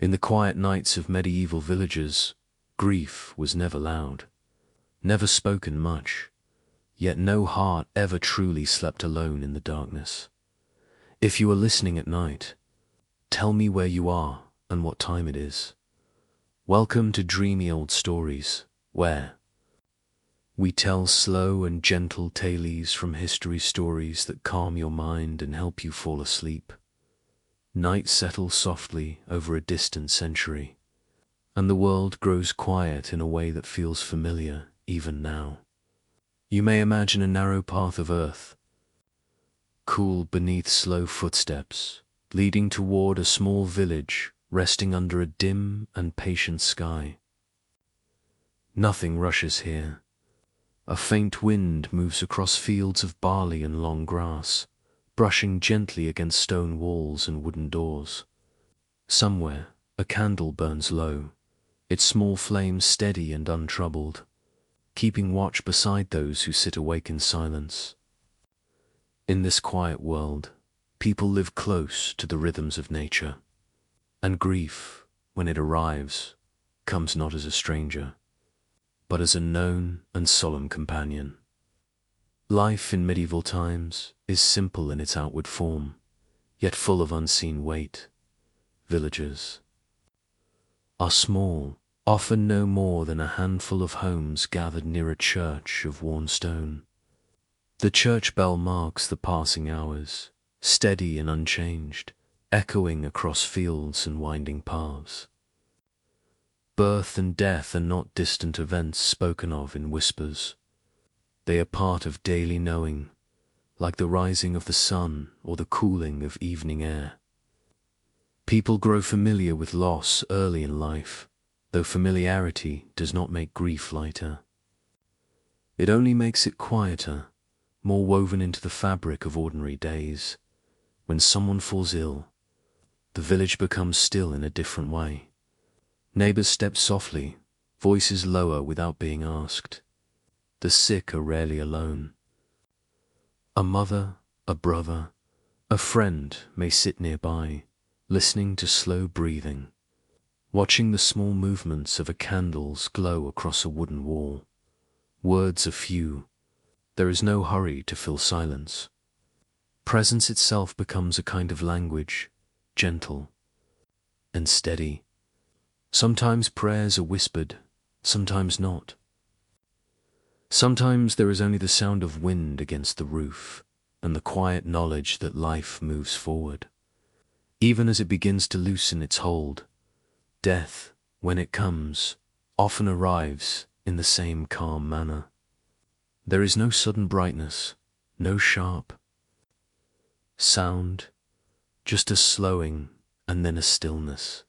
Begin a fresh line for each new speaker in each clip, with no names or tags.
In the quiet nights of medieval villages, grief was never loud, never spoken much, yet no heart ever truly slept alone in the darkness. If you are listening at night, tell me where you are and what time it is. Welcome to Dreamy Old Stories, where we tell slow and gentle tales from history, stories that calm your mind and help you fall asleep. Night settles softly over a distant century, and the world grows quiet in a way that feels familiar even now. You may imagine a narrow path of earth, cool beneath slow footsteps, leading toward a small village resting under a dim and patient sky. Nothing rushes here. A faint wind moves across fields of barley and long grass, brushing gently against stone walls and wooden doors. Somewhere, a candle burns low, its small flame steady and untroubled, keeping watch beside those who sit awake in silence. In this quiet world, people live close to the rhythms of nature, and grief, when it arrives, comes not as a stranger, but as a known and solemn companion. Life in medieval times is simple in its outward form, yet full of unseen weight. Villages are small, often no more than a handful of homes gathered near a church of worn stone. The church bell marks the passing hours, steady and unchanged, echoing across fields and winding paths. Birth and death are not distant events spoken of in whispers. They are part of daily knowing, like the rising of the sun or the cooling of evening air. People grow familiar with loss early in life, though familiarity does not make grief lighter. It only makes it quieter, more woven into the fabric of ordinary days. When someone falls ill, the village becomes still in a different way. Neighbors step softly, voices lower without being asked. The sick are rarely alone. A mother, a brother, a friend may sit nearby, listening to slow breathing, watching the small movements of a candle's glow across a wooden wall. Words are few. There is no hurry to fill silence. Presence itself becomes a kind of language, gentle and steady. Sometimes prayers are whispered, sometimes not. Sometimes there is only the sound of wind against the roof and the quiet knowledge that life moves forward. Even as it begins to loosen its hold, death, when it comes, often arrives in the same calm manner. There is no sudden brightness, no sharp sound, just a slowing and then a stillness.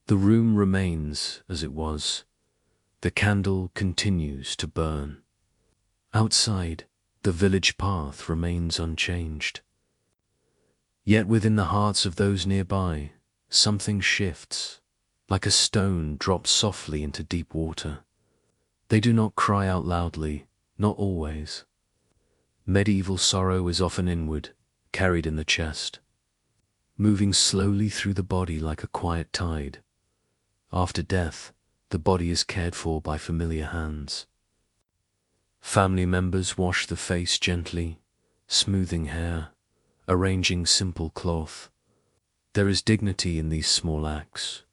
The room remains as it was. The candle continues to burn. Outside, the village path remains unchanged. Yet within the hearts of those nearby, something shifts, like a stone dropped softly into deep water. They do not cry out loudly, not always. Medieval sorrow is often inward, carried in the chest, moving slowly through the body like a quiet tide. After death, the body is cared for by familiar hands. Family members wash the face gently, smoothing hair, arranging simple cloth. There is dignity in these small acts,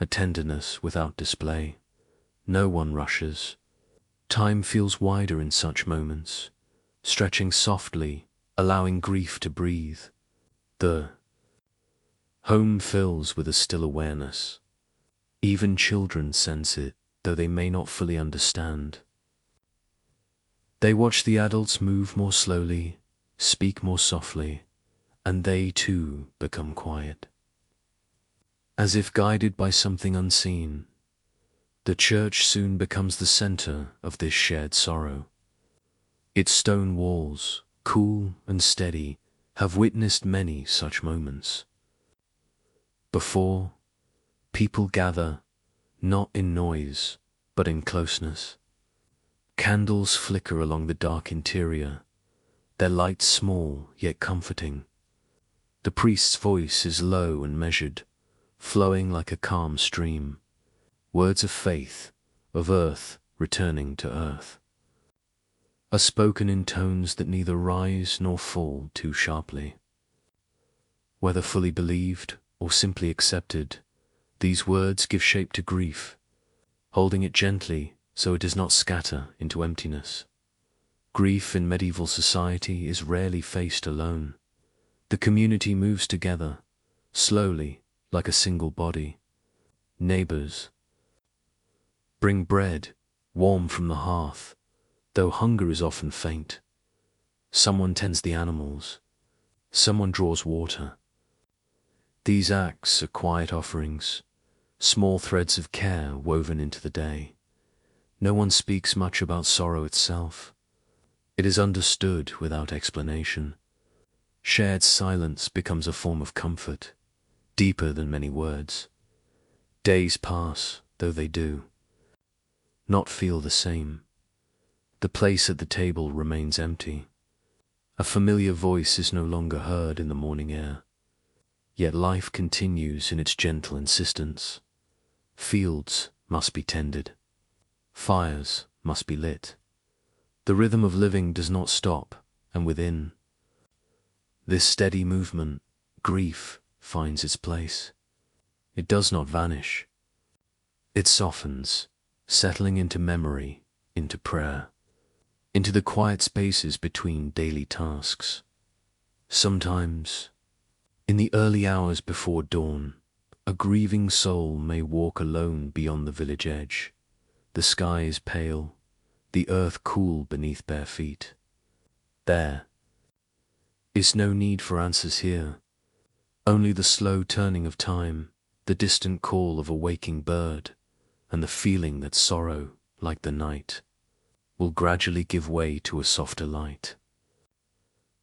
a tenderness without display. No one rushes. Time feels wider in such moments, stretching softly, allowing grief to breathe. The home fills with a still awareness. Even children sense it, though they may not fully understand. They watch the adults move more slowly, speak more softly, and they too become quiet. As if guided by something unseen, the church soon becomes the center of this shared sorrow. Its stone walls, cool and steady, have witnessed many such moments. Before, people gather, not in noise, but in closeness. Candles flicker along the dark interior, their light small yet comforting. The priest's voice is low and measured, flowing like a calm stream, words of faith, of earth returning to earth, are spoken in tones that neither rise nor fall too sharply. Whether fully believed or simply accepted, these words give shape to grief, holding it gently so it does not scatter into emptiness. Grief in medieval society is rarely faced alone. The community moves together, slowly, like a single body. Neighbors bring bread, warm from the hearth, though hunger is often faint. Someone tends the animals. Someone draws water. These acts are quiet offerings, small threads of care woven into the day. No one speaks much about sorrow itself. It is understood without explanation. Shared silence becomes a form of comfort, deeper than many words. Days pass, though they do not feel the same. The place at the table remains empty. A familiar voice is no longer heard in the morning air. Yet life continues in its gentle insistence. Fields must be tended. Fires must be lit. The rhythm of living does not stop, and within this steady movement, grief finds its place. It does not vanish. It softens, settling into memory, into prayer, into the quiet spaces between daily tasks. Sometimes, in the early hours before dawn, a grieving soul may walk alone beyond the village edge. The sky is pale, the earth cool beneath bare feet. There is no need for answers here, only the slow turning of time, the distant call of a waking bird, and the feeling that sorrow, like the night, will gradually give way to a softer light.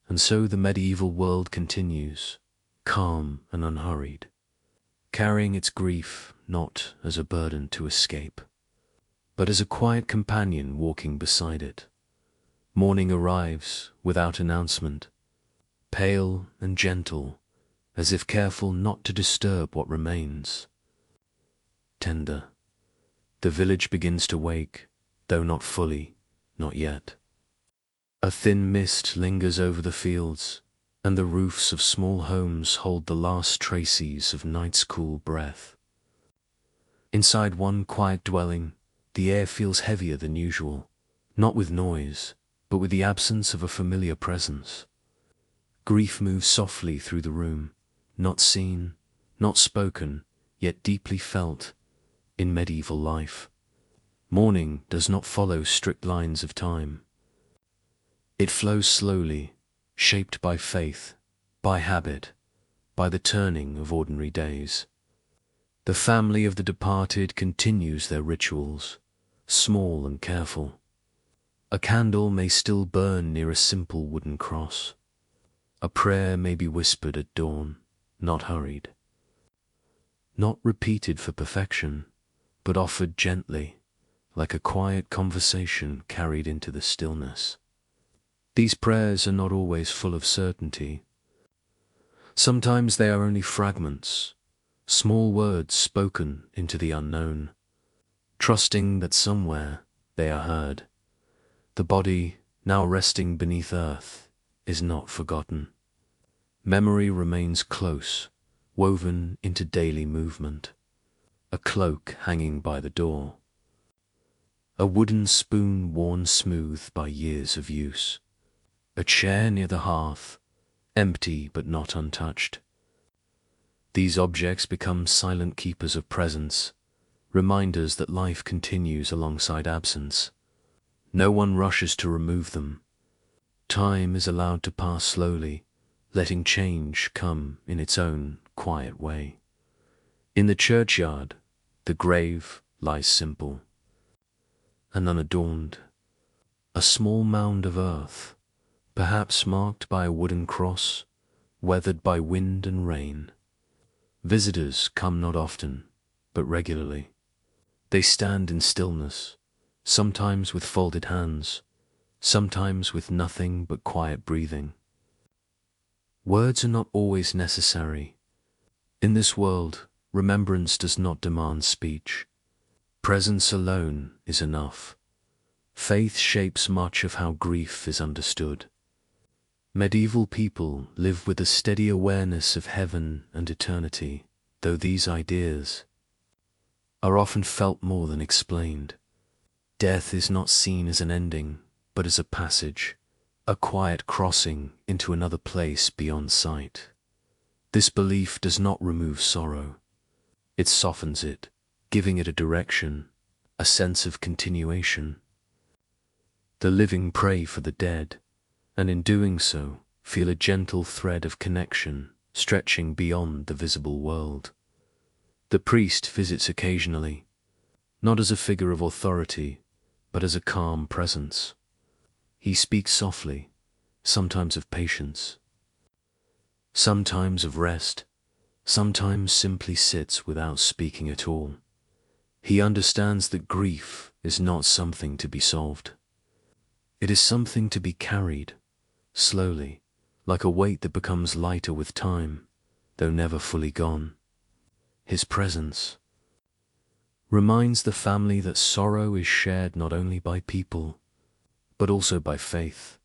And so the medieval world continues, calm and unhurried, carrying its grief not as a burden to escape, but as a quiet companion walking beside it. Morning arrives without announcement, pale and gentle, as if careful not to disturb what remains. Tender, the village begins to wake, though not fully, not yet. A thin mist lingers over the fields, and the roofs of small homes hold the last traces of night's cool breath. Inside one quiet dwelling, the air feels heavier than usual, not with noise, but with the absence of a familiar presence. Grief moves softly through the room, not seen, not spoken, yet deeply felt in medieval life. Mourning does not follow strict lines of time. It flows slowly, shaped by faith, by habit, by the turning of ordinary days. The family of the departed continues their rituals, small and careful. A candle may still burn near a simple wooden cross. A prayer may be whispered at dawn, not hurried. Not repeated for perfection, but offered gently, like a quiet conversation carried into the stillness. These prayers are not always full of certainty. Sometimes they are only fragments, small words spoken into the unknown, trusting that somewhere they are heard. The body, now resting beneath earth, is not forgotten. Memory remains close, woven into daily movement. A cloak hanging by the door. A wooden spoon worn smooth by years of use. A chair near the hearth, empty but not untouched. These objects become silent keepers of presence, reminders that life continues alongside absence. No one rushes to remove them. Time is allowed to pass slowly, letting change come in its own quiet way. In the churchyard, the grave lies simple and unadorned, a small mound of earth, perhaps marked by a wooden cross, weathered by wind and rain. Visitors come not often, but regularly. They stand in stillness, sometimes with folded hands, sometimes with nothing but quiet breathing. Words are not always necessary. In this world, remembrance does not demand speech. Presence alone is enough. Faith shapes much of how grief is understood. Medieval people live with a steady awareness of heaven and eternity, though these ideas are often felt more than explained. Death is not seen as an ending, but as a passage, a quiet crossing into another place beyond sight. This belief does not remove sorrow. It softens it, giving it a direction, a sense of continuation. The living pray for the dead, and in doing so, feel a gentle thread of connection stretching beyond the visible world. The priest visits occasionally, not as a figure of authority, but as a calm presence. He speaks softly, sometimes of patience, sometimes of rest, sometimes simply sits without speaking at all. He understands that grief is not something to be solved. It is something to be carried, slowly, like a weight that becomes lighter with time, though never fully gone. His presence reminds the family that sorrow is shared not only by people, but also by faith,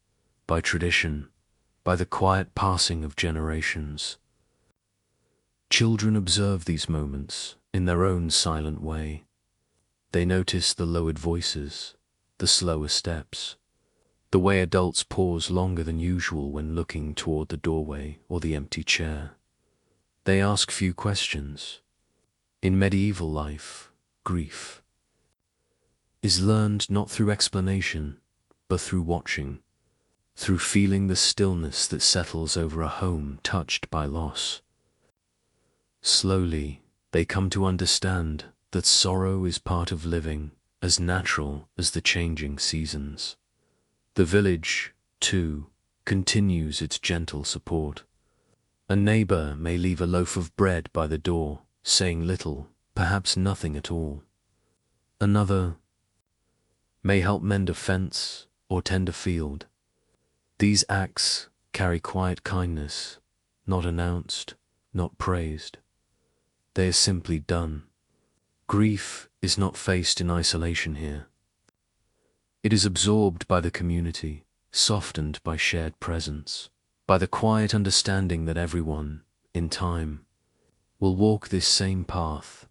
by tradition, by the quiet passing of generations. Children observe these moments in their own silent way. They notice the lowered voices, the slower steps, the way adults pause longer than usual when looking toward the doorway or the empty chair. They ask few questions. In medieval life, grief is learned not through explanation, but through watching, through feeling the stillness that settles over a home touched by loss. Slowly, they come to understand that sorrow is part of living, as natural as the changing seasons. The village, too, continues its gentle support. A neighbor may leave a loaf of bread by the door, saying little, perhaps nothing at all. Another may help mend a fence or tend a field. These acts carry quiet kindness, not announced, not praised. They are simply done. Grief is not faced in isolation here. It is absorbed by the community, softened by shared presence, by the quiet understanding that everyone, in time, will walk this same path.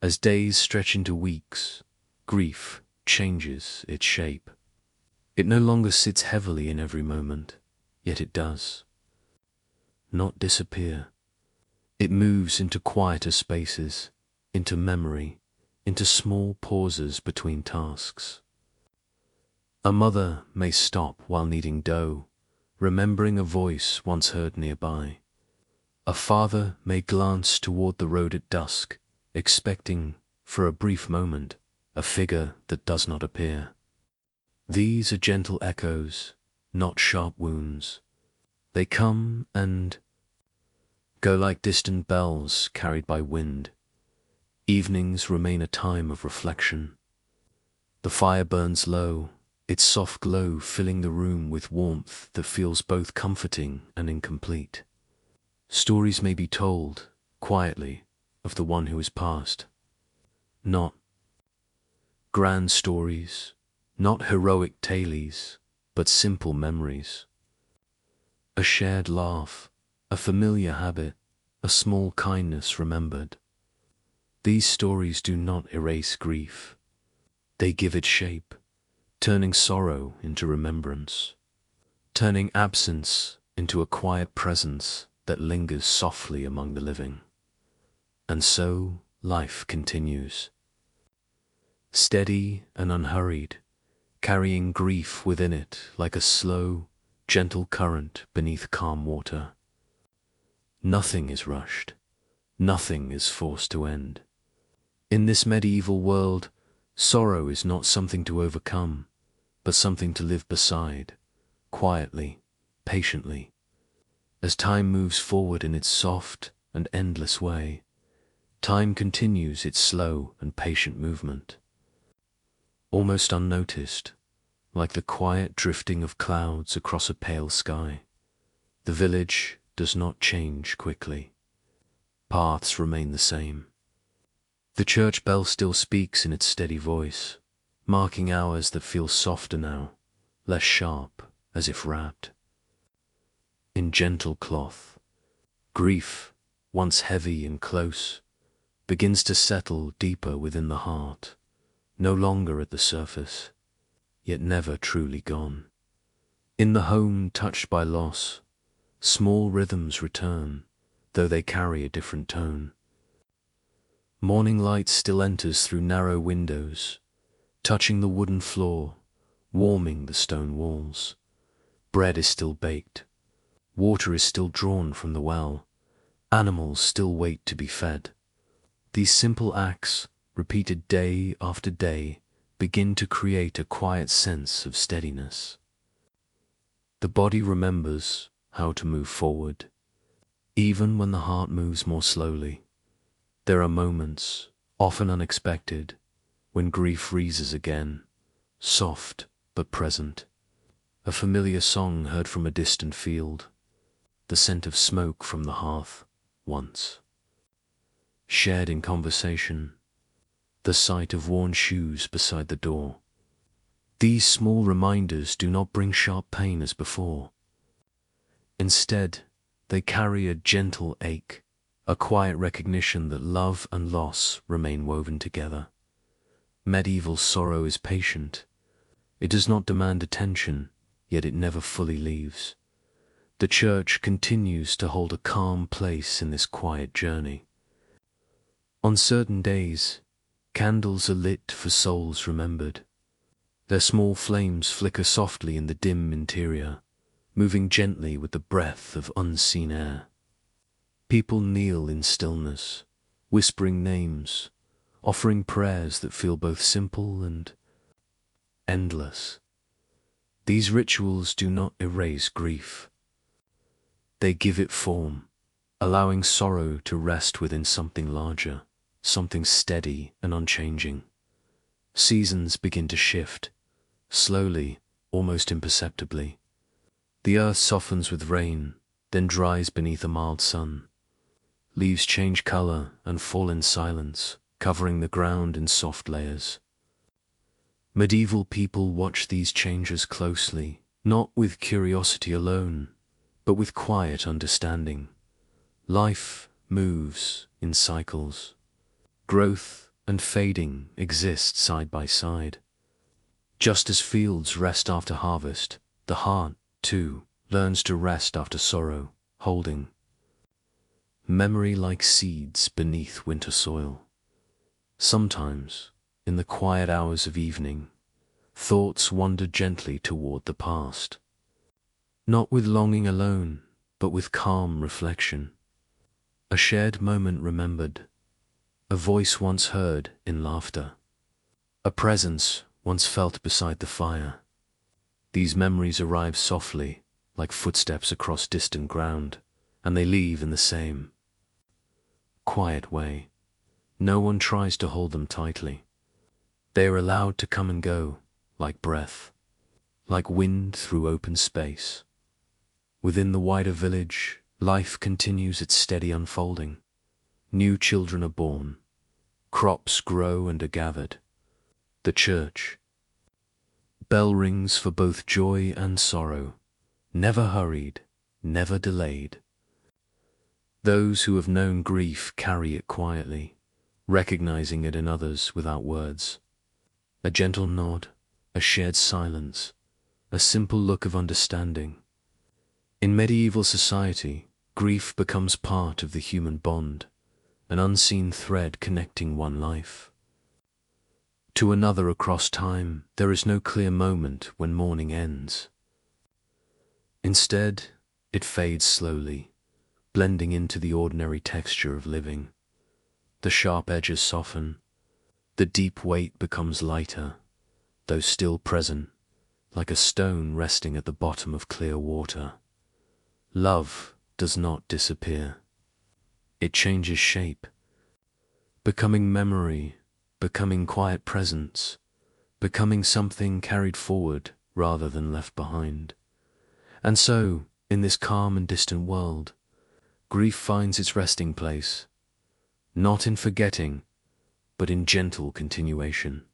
As days stretch into weeks, grief changes its shape. It no longer sits heavily in every moment, yet it does not disappear. It moves into quieter spaces, into memory, into small pauses between tasks. A mother may stop while kneading dough, remembering a voice once heard nearby. A father may glance toward the road at dusk, expecting, for a brief moment, a figure that does not appear. These are gentle echoes, not sharp wounds. They come and go like distant bells carried by wind. Evenings remain a time of reflection. The fire burns low, its soft glow filling the room with warmth that feels both comforting and incomplete. Stories may be told, quietly, of the one who has passed. Not grand stories, not heroic tales, but simple memories. A shared laugh, a familiar habit, a small kindness remembered. These stories do not erase grief. They give it shape, turning sorrow into remembrance, turning absence into a quiet presence that lingers softly among the living. And so life continues, steady and unhurried, carrying grief within it like a slow, gentle current beneath calm water. Nothing is rushed, nothing is forced to end. In this medieval world, sorrow is not something to overcome, but something to live beside, quietly, patiently. As time moves forward in its soft and endless way, time continues its slow and patient movement. Almost unnoticed, like the quiet drifting of clouds across a pale sky, the village does not change quickly. paths remain the same. The church bell still speaks in its steady voice, marking hours that feel softer now, less sharp, as if wrapped in gentle cloth. Grief, once heavy and close, begins to settle deeper within the heart, no longer at the surface, yet never truly gone. In the home touched by loss, small rhythms return, though they carry a different tone. Morning light still enters through narrow windows, touching the wooden floor, warming the stone walls. Bread is still baked, water is still drawn from the well, animals still wait to be fed. These simple acts, repeated day after day, begin to create a quiet sense of steadiness. The body remembers how to move forward, even when the heart moves more slowly. There are moments, often unexpected, when grief freezes again, soft but present. A familiar song heard from a distant field, the scent of smoke from the hearth once shared in conversation, the sight of worn shoes beside the door. These small reminders do not bring sharp pain as before. Instead, they carry a gentle ache, a quiet recognition that love and loss remain woven together. Medieval sorrow is patient. It does not demand attention, yet it never fully leaves. The church continues to hold a calm place in this quiet journey. On certain days, candles are lit for souls remembered. Their small flames flicker softly in the dim interior, moving gently with the breath of unseen air. People kneel in stillness, whispering names, offering prayers that feel both simple and endless. These rituals do not erase grief. They give it form, allowing sorrow to rest within something larger, something steady and unchanging. Seasons begin to shift, slowly, almost imperceptibly. The earth softens with rain, then dries beneath a mild sun. Leaves change color and fall in silence, covering the ground in soft layers. Medieval people watch these changes closely, not with curiosity alone, but with quiet understanding. Life moves in cycles. Growth and fading exist side by side. Just as fields rest after harvest, the heart, too, learns to rest after sorrow, holding memory like seeds beneath winter soil. Sometimes, in the quiet hours of evening, thoughts wander gently toward the past. Not with longing alone, but with calm reflection. A shared moment remembered, a voice once heard in laughter, a presence once felt beside the fire. These memories arrive softly, like footsteps across distant ground, and they leave in the same quiet way. No one tries to hold them tightly. They are allowed to come and go, like breath, like wind through open space. Within the wider village, life continues its steady unfolding. New children are born, crops grow and are gathered. The church bell rings for both joy and sorrow, never hurried, never delayed. Those who have known grief carry it quietly, recognizing it in others without words. A gentle nod, a shared silence, a simple look of understanding. In medieval society, grief becomes part of the human bond, an unseen thread connecting one life to another across time. There is no clear moment when mourning ends. Instead, it fades slowly, blending into the ordinary texture of living. The sharp edges soften, the deep weight becomes lighter, though still present, like a stone resting at the bottom of clear water. Love does not disappear. It changes shape, becoming memory, becoming quiet presence, becoming something carried forward rather than left behind. And so, in this calm and distant world, grief finds its resting place, not in forgetting, but in gentle continuation.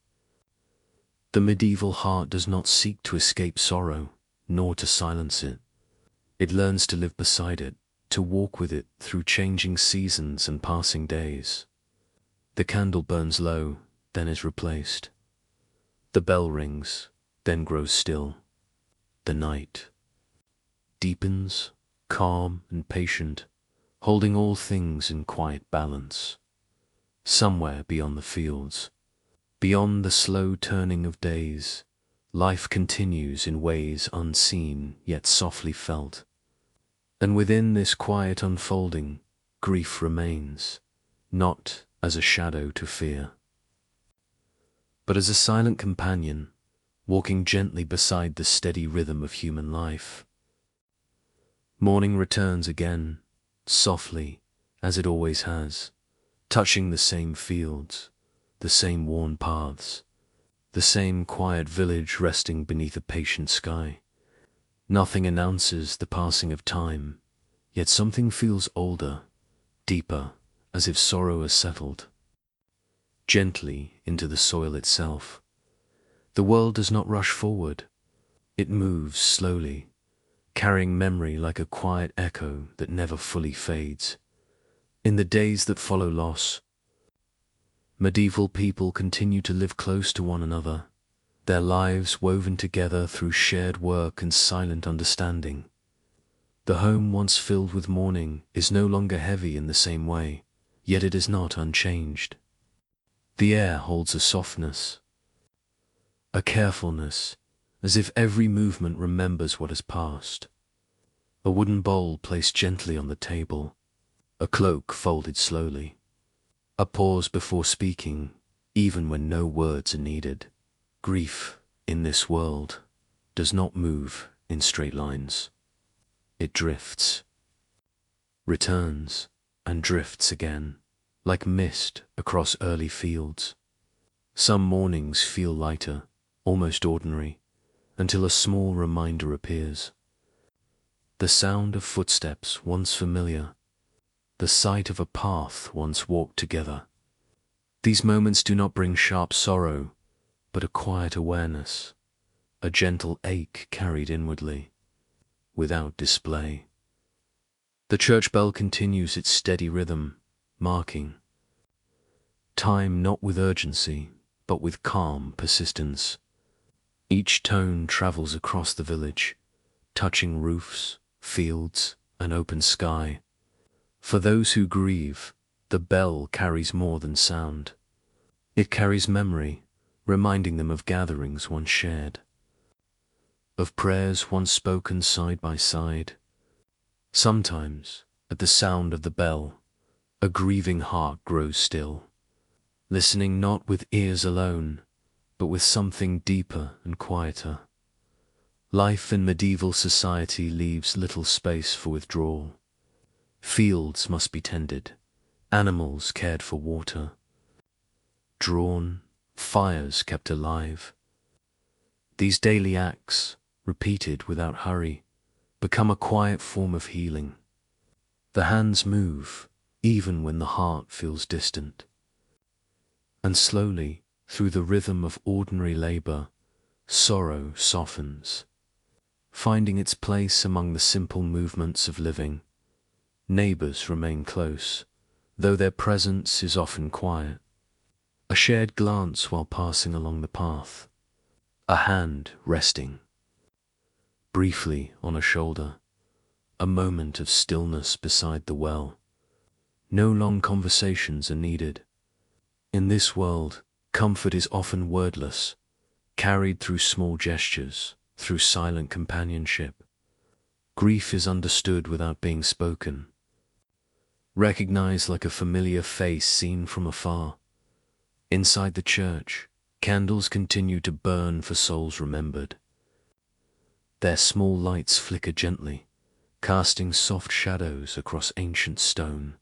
The medieval heart does not seek to escape sorrow, nor to silence it. It learns to live beside it, to walk with it through changing seasons and passing days. The candle burns low, then is replaced. The bell rings, then grows still. The night deepens, calm and patient, holding all things in quiet balance. Somewhere beyond the fields, beyond the slow turning of days, life continues in ways unseen yet softly felt. And within this quiet unfolding, grief remains, not as a shadow to fear, but as a silent companion, walking gently beside the steady rhythm of human life. Morning returns again, softly, as it always has, touching the same fields, the same worn paths, the same quiet village resting beneath a patient sky. Nothing announces the passing of time, yet something feels older, deeper, as if sorrow has settled gently into the soil itself. The world does not rush forward. It moves slowly, carrying memory like a quiet echo that never fully fades. In the days that follow loss, medieval people continue to live close to one another, their lives woven together through shared work and silent understanding. The home once filled with mourning is no longer heavy in the same way, yet it is not unchanged. The air holds a softness, a carefulness, as if every movement remembers what has passed. A wooden bowl placed gently on the table, a cloak folded slowly, a pause before speaking, even when no words are needed. Grief, in this world, does not move in straight lines. It drifts, returns, and drifts again, like mist across early fields. Some mornings feel lighter, almost ordinary, until a small reminder appears. The sound of footsteps once familiar, the sight of a path once walked together. These moments do not bring sharp sorrow, but a quiet awareness, a gentle ache carried inwardly, without display. The church bell continues its steady rhythm, marking time not with urgency, but with calm persistence. Each tone travels across the village, touching roofs, fields, and open sky. For those who grieve, the bell carries more than sound. It carries memory, reminding them of gatherings once shared, of prayers once spoken side by side. Sometimes, at the sound of the bell, a grieving heart grows still, listening not with ears alone, but with something deeper and quieter. Life in medieval society leaves little space for withdrawal. Fields must be tended, animals cared for water, drawn, fires kept alive. These daily acts, repeated without hurry, become a quiet form of healing. The hands move, even when the heart feels distant. And slowly, through the rhythm of ordinary labor, sorrow softens, finding its place among the simple movements of living. Neighbors remain close, though their presence is often quiet. A shared glance while passing along the path, a hand resting briefly on a shoulder, a moment of stillness beside the well. No long conversations are needed. In this world, comfort is often wordless, carried through small gestures, through silent companionship. Grief is understood without being spoken, recognized like a familiar face seen from afar. Inside the church, candles continue to burn for souls remembered. Their small lights flicker gently, casting soft shadows across ancient stone.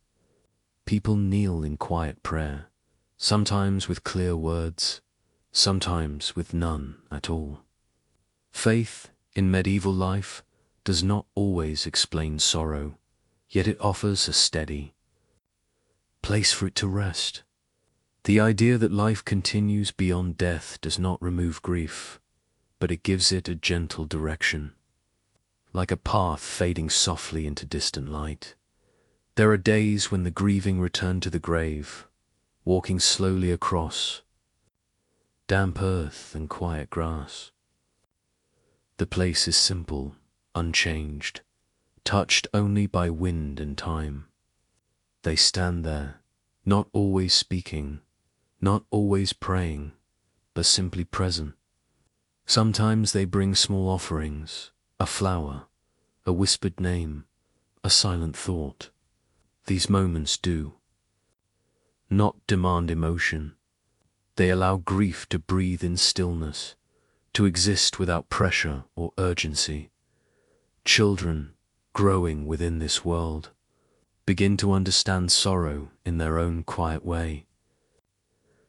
People kneel in quiet prayer, sometimes with clear words, sometimes with none at all. Faith, in medieval life, does not always explain sorrow, yet it offers a steady, place for it to rest. The idea that life continues beyond death does not remove grief, but it gives it a gentle direction. Like a path fading softly into distant light, there are days when the grieving return to the grave, walking slowly across damp earth and quiet grass. The place is simple, unchanged, touched only by wind and time. They stand there, not always speaking, not always praying, but simply present. Sometimes they bring small offerings, a flower, a whispered name, a silent thought. These moments do not demand emotion. They allow grief to breathe in stillness, to exist without pressure or urgency. Children, growing within this world, begin to understand sorrow in their own quiet way.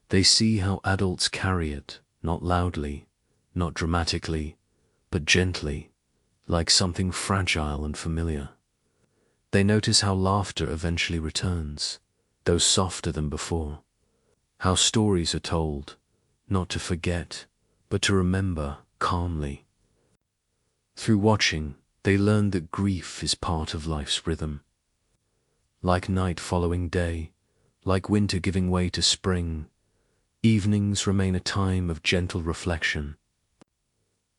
They see how adults carry it, not loudly, not dramatically, but gently, like something fragile and familiar. They notice how laughter eventually returns, though softer than before. How stories are told, not to forget, but to remember calmly. Through watching, they learn that grief is part of life's rhythm. Like night following day, like winter giving way to spring, evenings remain a time of gentle reflection.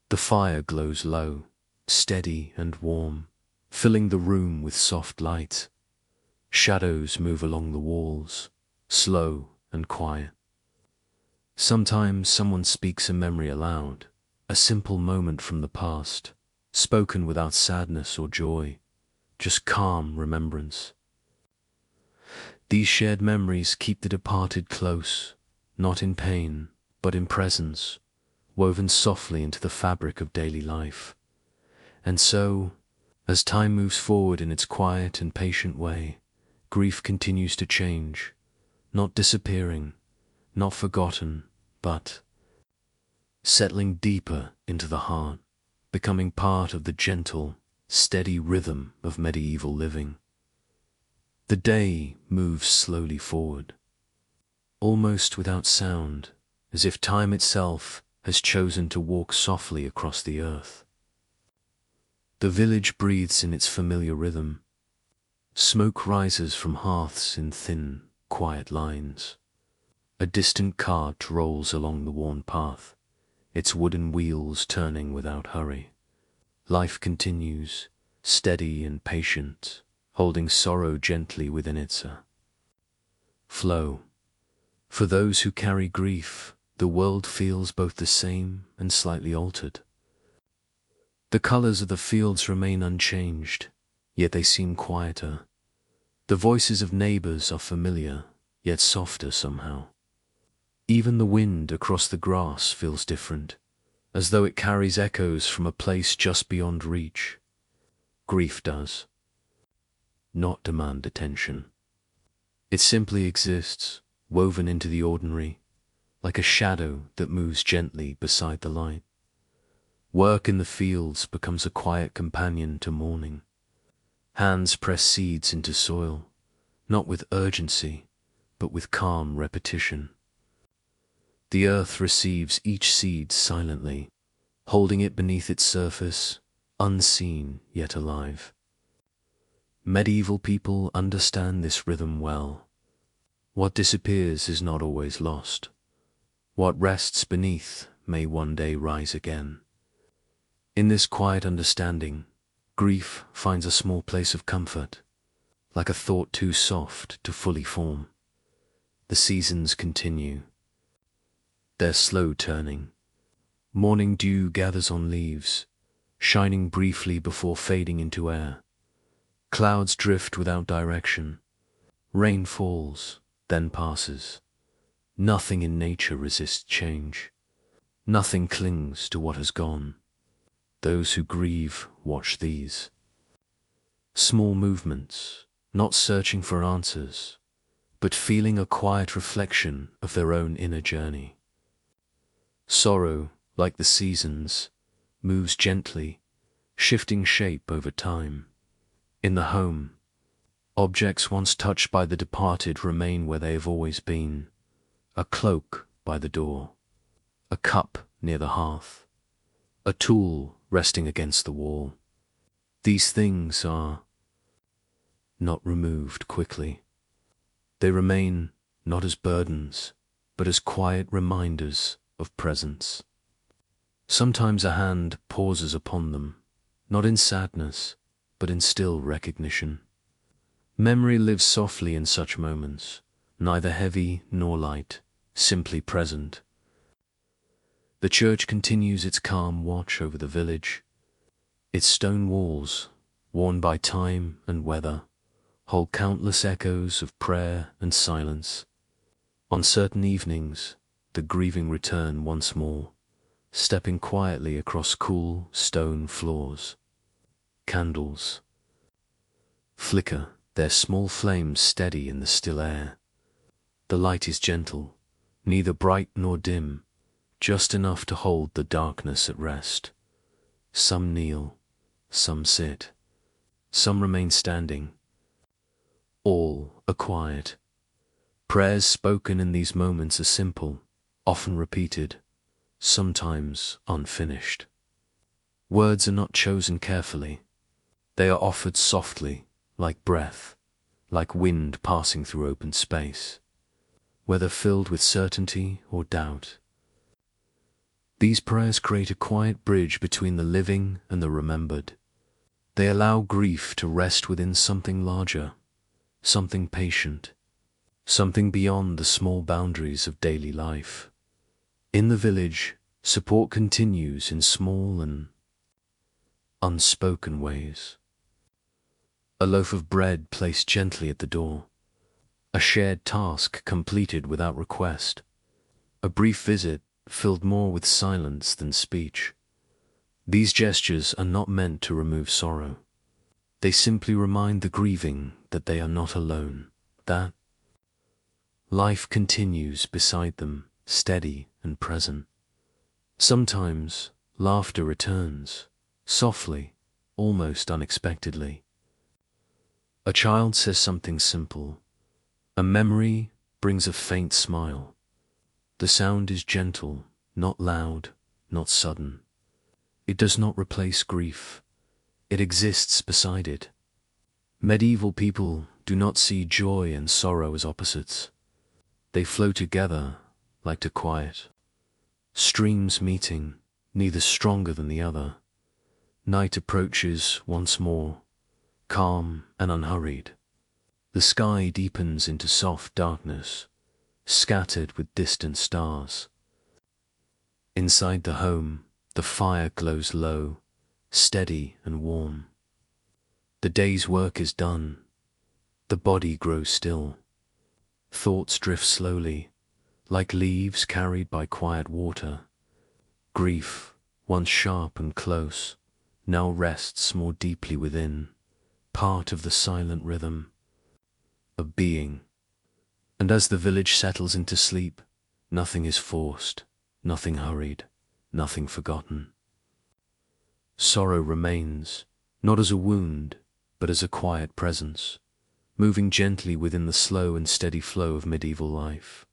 The fire glows low, steady and warm, filling the room with soft light. Shadows move along the walls, slow and quiet. Sometimes someone speaks a memory aloud, a simple moment from the past, spoken without sadness or joy, just calm remembrance. These shared memories keep the departed close, not in pain, but in presence, woven softly into the fabric of daily life. And so, as time moves forward in its quiet and patient way, grief continues to change, not disappearing, not forgotten, but settling deeper into the heart, becoming part of the gentle, steady rhythm of medieval living. The day moves slowly forward, almost without sound, as if time itself has chosen to walk softly across the earth. The village breathes in its familiar rhythm. Smoke rises from hearths in thin, quiet lines. A distant cart rolls along the worn path, its wooden wheels turning without hurry. Life continues, steady and patient, holding sorrow gently within its flow. For those who carry grief, the world feels both the same and slightly altered. The colors of the fields remain unchanged, yet they seem quieter. The voices of neighbors are familiar, yet softer somehow. Even the wind across the grass feels different, as though it carries echoes from a place just beyond reach. Grief does not demand attention. It simply exists, woven into the ordinary, like a shadow that moves gently beside the light. Work in the fields becomes a quiet companion to mourning. Hands press seeds into soil, not with urgency, but with calm repetition. The earth receives each seed silently, holding it beneath its surface, unseen yet alive. Medieval people understand this rhythm well. What disappears is not always lost. What rests beneath may one day rise again. In this quiet understanding, grief finds a small place of comfort, like a thought too soft to fully form. The seasons continue, their slow turning. Morning dew gathers on leaves, shining briefly before fading into air. Clouds drift without direction. Rain falls, then passes. Nothing in nature resists change. Nothing clings to what has gone. Those who grieve watch these small movements, not searching for answers, but feeling a quiet reflection of their own inner journey. Sorrow, like the seasons, moves gently, shifting shape over time. In the home, Objects once touched by the departed remain where they have always been. A cloak by the door, a cup near the hearth, a tool resting against the wall. These things are not removed quickly. They remain not as burdens, but as quiet reminders of presence. Sometimes a hand pauses upon them, not in sadness, but in still recognition. Memory lives softly in such moments, neither heavy nor light, simply present. The church continues its calm watch over the village. Its stone walls, worn by time and weather, hold countless echoes of prayer and silence. On certain evenings, the grieving return once more, stepping quietly across cool stone floors. Candles flicker, their small flames steady in the still air. The light is gentle, neither bright nor dim, just enough to hold the darkness at rest. Some kneel, some sit, some remain standing. All are quiet. Prayers spoken in these moments are simple, often repeated, sometimes unfinished. Words are not chosen carefully. They are offered softly, like breath, like wind passing through open space, whether filled with certainty or doubt. These prayers create a quiet bridge between the living and the remembered. They allow grief to rest within something larger, something patient, something beyond the small boundaries of daily life. In the village, support continues in small and unspoken ways. A loaf of bread placed gently at the door, a shared task completed without request, a brief visit filled more with silence than speech. These gestures are not meant to remove sorrow. They simply remind the grieving that they are not alone, that life continues beside them, steady and present. Sometimes laughter returns, softly, almost unexpectedly. A child says something simple. A memory brings a faint smile. The sound is gentle, not loud, not sudden. It does not replace grief. It exists beside it. Medieval people do not see joy and sorrow as opposites. They flow together like two quiet streams meeting, neither stronger than the other. Night approaches once more, calm and unhurried. The sky deepens into soft darkness, scattered with distant stars. Inside the home, the fire glows low, steady and warm. The day's work is done. The body grows still. Thoughts drift slowly, like leaves carried by quiet water. Grief, once sharp and close, now rests more deeply within, part of the silent rhythm of being. And as the village settles into sleep, nothing is forced, nothing hurried, nothing forgotten. Sorrow remains, not as a wound, but as a quiet presence, moving gently within the slow and steady flow of medieval life.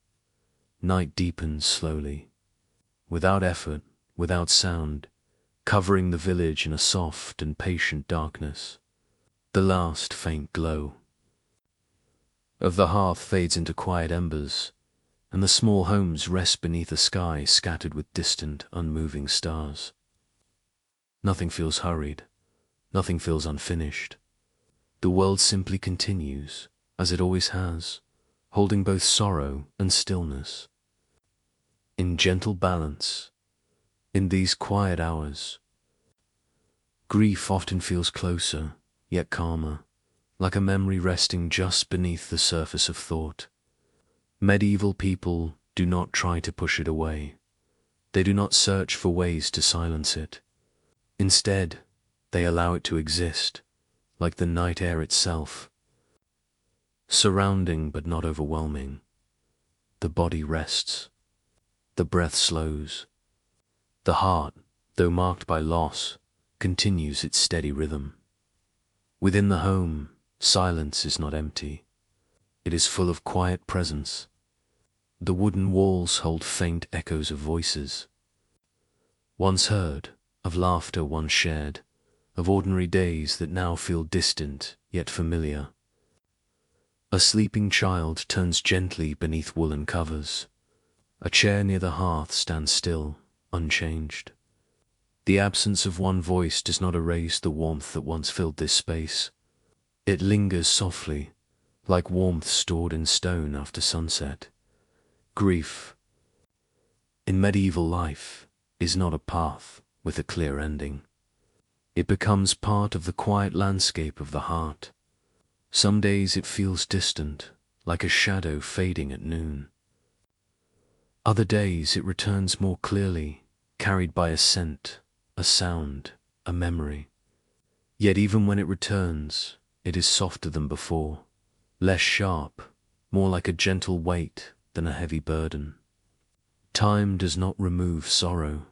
Night deepens slowly, without effort, without sound, covering the village in a soft and patient darkness. The last faint glow of the hearth fades into quiet embers, and the small homes rest beneath a sky scattered with distant, unmoving stars. Nothing feels hurried, nothing feels unfinished. The world simply continues, as it always has, holding both sorrow and stillness. In gentle balance, in these quiet hours, grief often feels closer, yet calmer, like a memory resting just beneath the surface of thought. Medieval people do not try to push it away. They do not search for ways to silence it. Instead, they allow it to exist, like the night air itself, surrounding but not overwhelming. The body rests. The breath slows. The heart, though marked by loss, continues its steady rhythm. Within the home, Silence is not empty. It is full of quiet presence. The wooden walls hold faint echoes of voices once heard, of laughter once shared, of ordinary days that now feel distant yet familiar. A sleeping child turns gently beneath woolen covers. A chair near the hearth stands still, unchanged. The absence of one voice does not erase the warmth that once filled this space. It lingers softly, like warmth stored in stone after sunset. Grief, in medieval life, is not a path with a clear ending. It becomes part of the quiet landscape of the heart. Some days it feels distant, like a shadow fading at noon. Other days it returns more clearly, carried by a scent, a sound, a memory. Yet even when it returns, it is softer than before, less sharp, more like a gentle weight than a heavy burden. Time does not remove sorrow.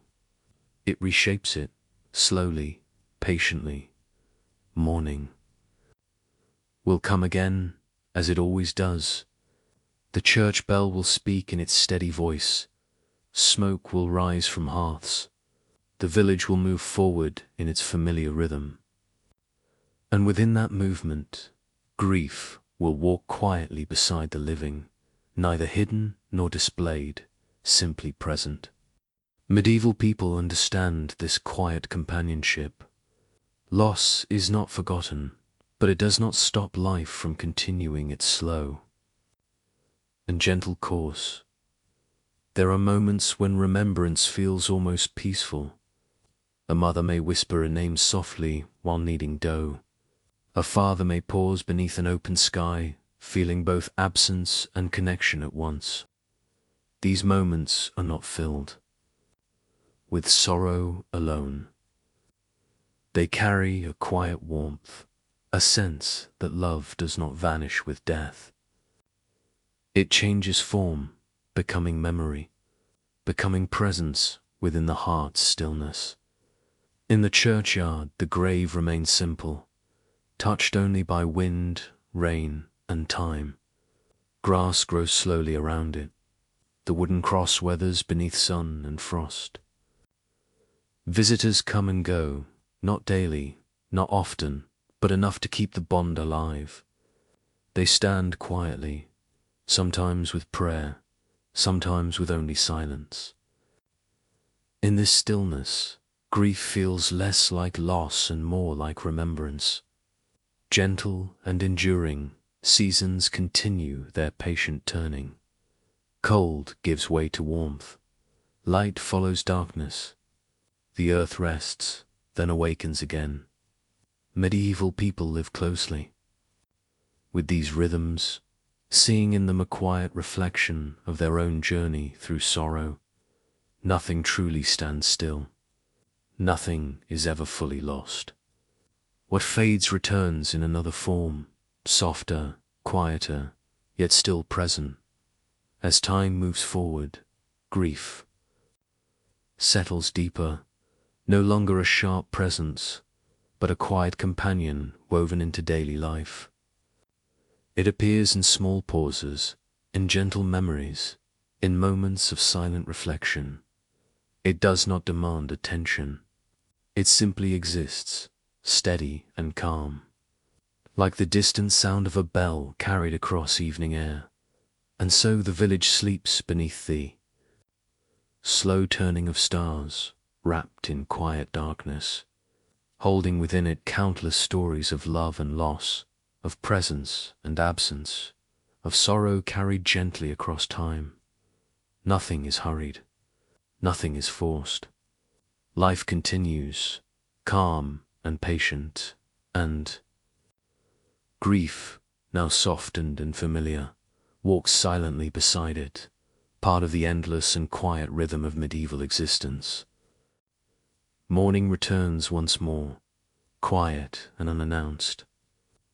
It reshapes it, slowly, patiently. Mourning will come again, as it always does. The church bell will speak in its steady voice. Smoke will rise from hearths. The village will move forward in its familiar rhythm. And within that movement, grief will walk quietly beside the living, neither hidden nor displayed, simply present. Medieval people understand this quiet companionship. Loss is not forgotten, but it does not stop life from continuing its slow and gentle course. There are moments when remembrance feels almost peaceful. A mother may whisper a name softly while kneading dough. A father may pause beneath an open sky, feeling both absence and connection at once. These moments are not filled with sorrow alone. They carry a quiet warmth, a sense that love does not vanish with death. It changes form, becoming memory, becoming presence within the heart's stillness. In the churchyard, the grave remains simple, touched only by wind, rain, and time. Grass grows slowly around it. The wooden cross weathers beneath sun and frost. Visitors come and go, not daily, not often, but enough to keep the bond alive. They stand quietly, sometimes with prayer, sometimes with only silence. In this stillness, grief feels less like loss and more like remembrance. Gentle and enduring, seasons continue their patient turning. Cold gives way to warmth. Light follows darkness. The earth rests, then awakens again. Medieval people live closely with these rhythms, seeing in them a quiet reflection of their own journey through sorrow. Nothing truly stands still. Nothing is ever fully lost. What fades returns in another form, softer, quieter, yet still present. As time moves forward, grief settles deeper, no longer a sharp presence, but a quiet companion woven into daily life. It appears in small pauses, in gentle memories, in moments of silent reflection. It does not demand attention. It simply exists, steady and calm, like the distant sound of a bell carried across evening air. And so the village sleeps beneath the slow turning of stars, wrapped in quiet darkness, holding within it countless stories of love and loss, of presence and absence, of sorrow carried gently across time. Nothing is hurried, nothing is forced. Life continues, calm and patient, and grief, now softened and familiar, walks silently beside it, part of the endless and quiet rhythm of medieval existence. Morning returns once more, quiet and unannounced,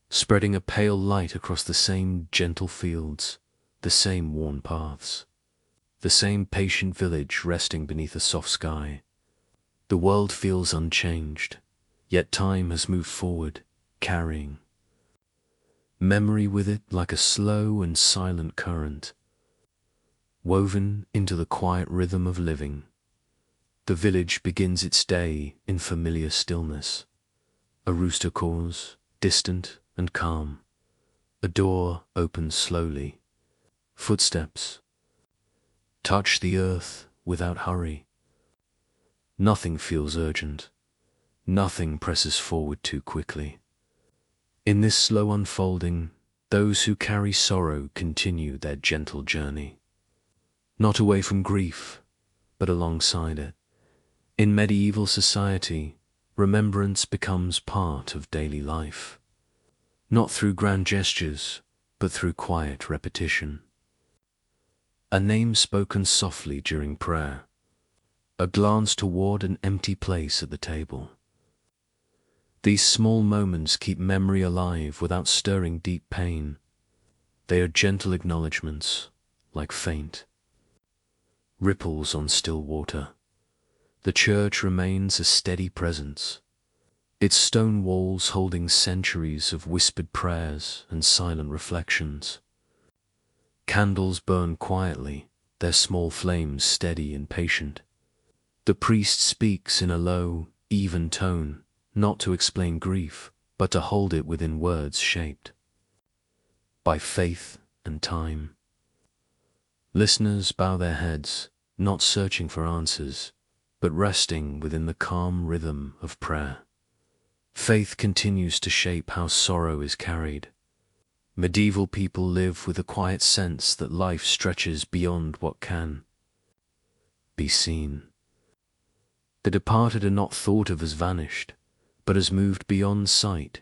spreading a pale light across the same gentle fields, the same worn paths, the same patient village resting beneath a soft sky. The world feels unchanged, yet time has moved forward, carrying memory with it like a slow and silent current, woven into the quiet rhythm of living. The village begins its day in familiar stillness. A rooster caws, distant and calm. A door opens slowly. Footsteps touch the earth without hurry. Nothing feels urgent. Nothing presses forward too quickly. In this slow unfolding, those who carry sorrow continue their gentle journey. Not away from grief, but alongside it. In medieval society, remembrance becomes part of daily life. Not through grand gestures, but through quiet repetition. A name spoken softly during prayer. A glance toward an empty place at the table. These small moments keep memory alive without stirring deep pain. They are gentle acknowledgments, like faint ripples on still water. The church remains a steady presence, its stone walls holding centuries of whispered prayers and silent reflections. Candles burn quietly, their small flames steady and patient. The priest speaks in a low, even tone, not to explain grief, but to hold it within words shaped by faith and time. Listeners bow their heads, not searching for answers, but resting within the calm rhythm of prayer. Faith continues to shape how sorrow is carried. Medieval people live with a quiet sense that life stretches beyond what can be seen. The departed are not thought of as vanished, but as moved beyond sight,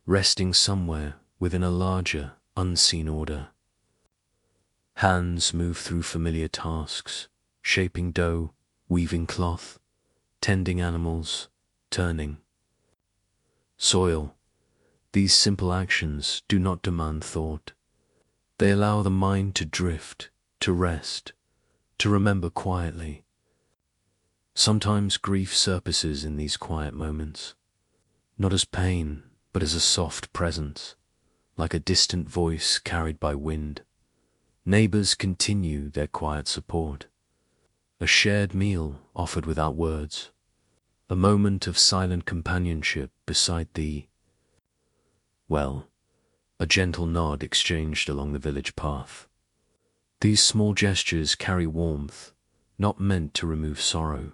resting somewhere within a larger, unseen order. Hands move through familiar tasks, shaping dough, weaving cloth, tending animals, turning soil. These simple actions do not demand thought. They allow the mind to drift, to rest, to remember quietly. Sometimes grief surfaces in these quiet moments, not as pain, but as a soft presence, like a distant voice carried by wind. Neighbors continue their quiet support. A shared meal offered without words. A moment of silent companionship beside a gentle nod exchanged along the village path. These small gestures carry warmth, not meant to remove sorrow,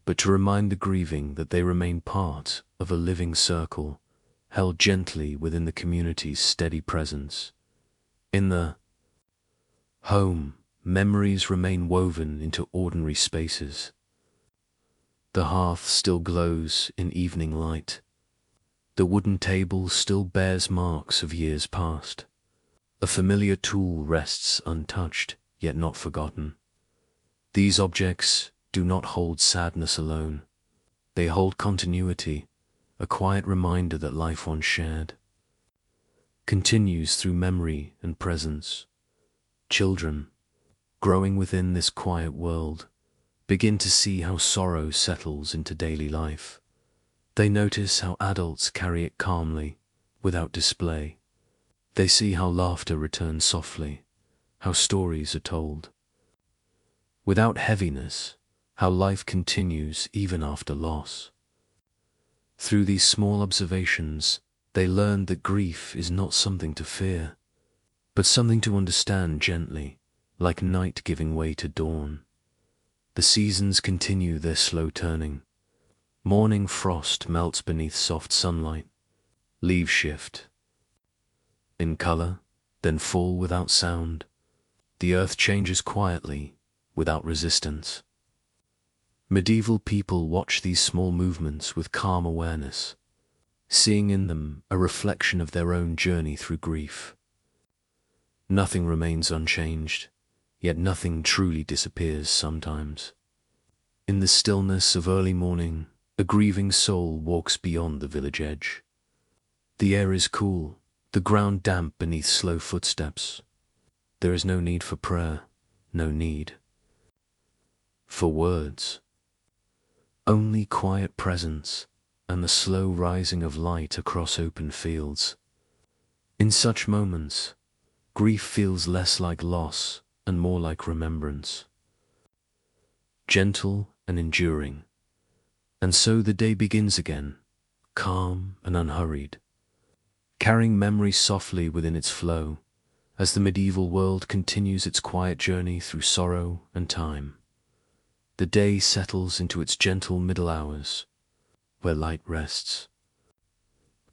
but to remind the grieving that they remain part of a living circle, held gently within the community's steady presence. In the home, memories remain woven into ordinary spaces. The hearth still glows in evening light. The wooden table still bears marks of years past. A familiar tool rests untouched, yet not forgotten. These objects do not hold sadness alone. They hold continuity, a quiet reminder that life once shared continues through memory and presence. Children, growing within this quiet world, begin to see how sorrow settles into daily life. They notice how adults carry it calmly, without display. They see how laughter returns softly, how stories are told without heaviness, how life continues even after loss. Through these small observations, they learn that grief is not something to fear, but something to understand gently, like night giving way to dawn. The seasons continue their slow turning. Morning frost melts beneath soft sunlight. Leaves shift in color, then fall without sound. The earth changes quietly, without resistance. Medieval people watch these small movements with calm awareness, seeing in them a reflection of their own journey through grief. Nothing remains unchanged, yet nothing truly disappears sometimes. In the stillness of early morning, a grieving soul walks beyond the village edge. The air is cool, the ground damp beneath slow footsteps. There is no need for prayer, no need for words. Only quiet presence and the slow rising of light across open fields. In such moments, grief feels less like loss and more like remembrance, gentle and enduring. And so the day begins again, calm and unhurried, carrying memory softly within its flow, as the medieval world continues its quiet journey through sorrow and time. The day settles into its gentle middle hours, where light rests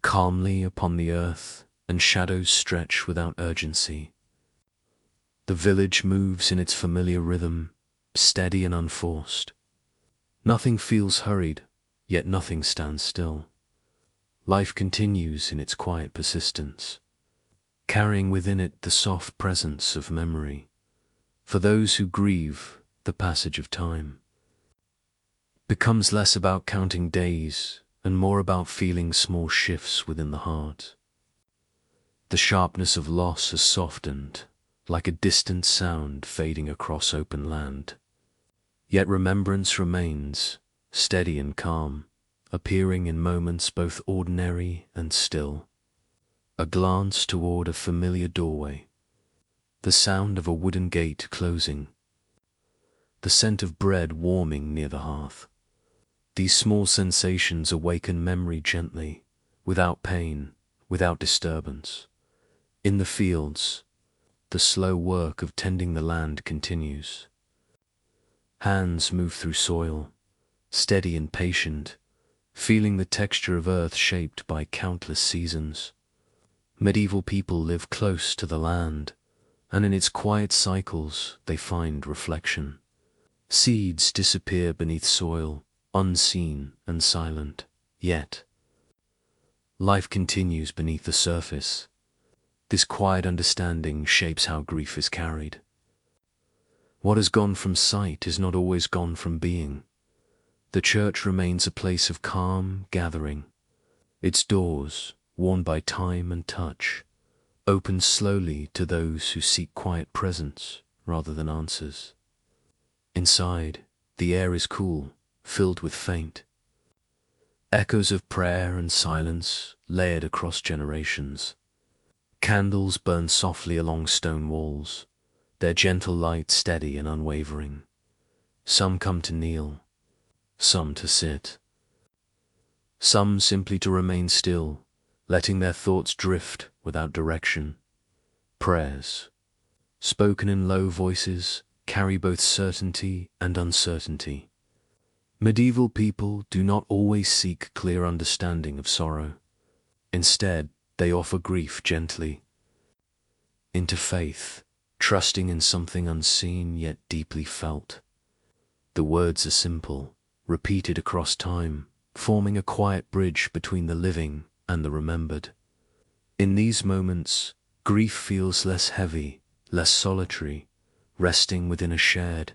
calmly upon the earth and shadows stretch without urgency. The village moves in its familiar rhythm, steady and unforced. Nothing feels hurried, yet nothing stands still. Life continues in its quiet persistence, carrying within it the soft presence of memory. For those who grieve, the passage of time becomes less about counting days and more about feeling small shifts within the heart. The sharpness of loss has softened, like a distant sound fading across open land. Yet remembrance remains, steady and calm, appearing in moments both ordinary and still. A glance toward a familiar doorway, the sound of a wooden gate closing, the scent of bread warming near the hearth. These small sensations awaken memory gently, without pain, without disturbance. In the fields, the slow work of tending the land continues. Hands move through soil, steady and patient, feeling the texture of earth shaped by countless seasons. Medieval people live close to the land, and in its quiet cycles they find reflection. Seeds disappear beneath soil, unseen and silent, yet life continues beneath the surface. This quiet understanding shapes how grief is carried. What has gone from sight is not always gone from being. The church remains a place of calm gathering. Its doors, worn by time and touch, open slowly to those who seek quiet presence rather than answers. Inside, the air is cool, filled with faint echoes of prayer and silence layered across generations. Candles burn softly along stone walls, their gentle light steady and unwavering. Some come to kneel, some to sit, some simply to remain still, letting their thoughts drift without direction. Prayers, spoken in low voices, carry both certainty and uncertainty. Medieval people do not always seek clear understanding of sorrow. Instead, they offer grief gently into faith, trusting in something unseen yet deeply felt. The words are simple, repeated across time, forming a quiet bridge between the living and the remembered. In these moments, grief feels less heavy, less solitary, resting within a shared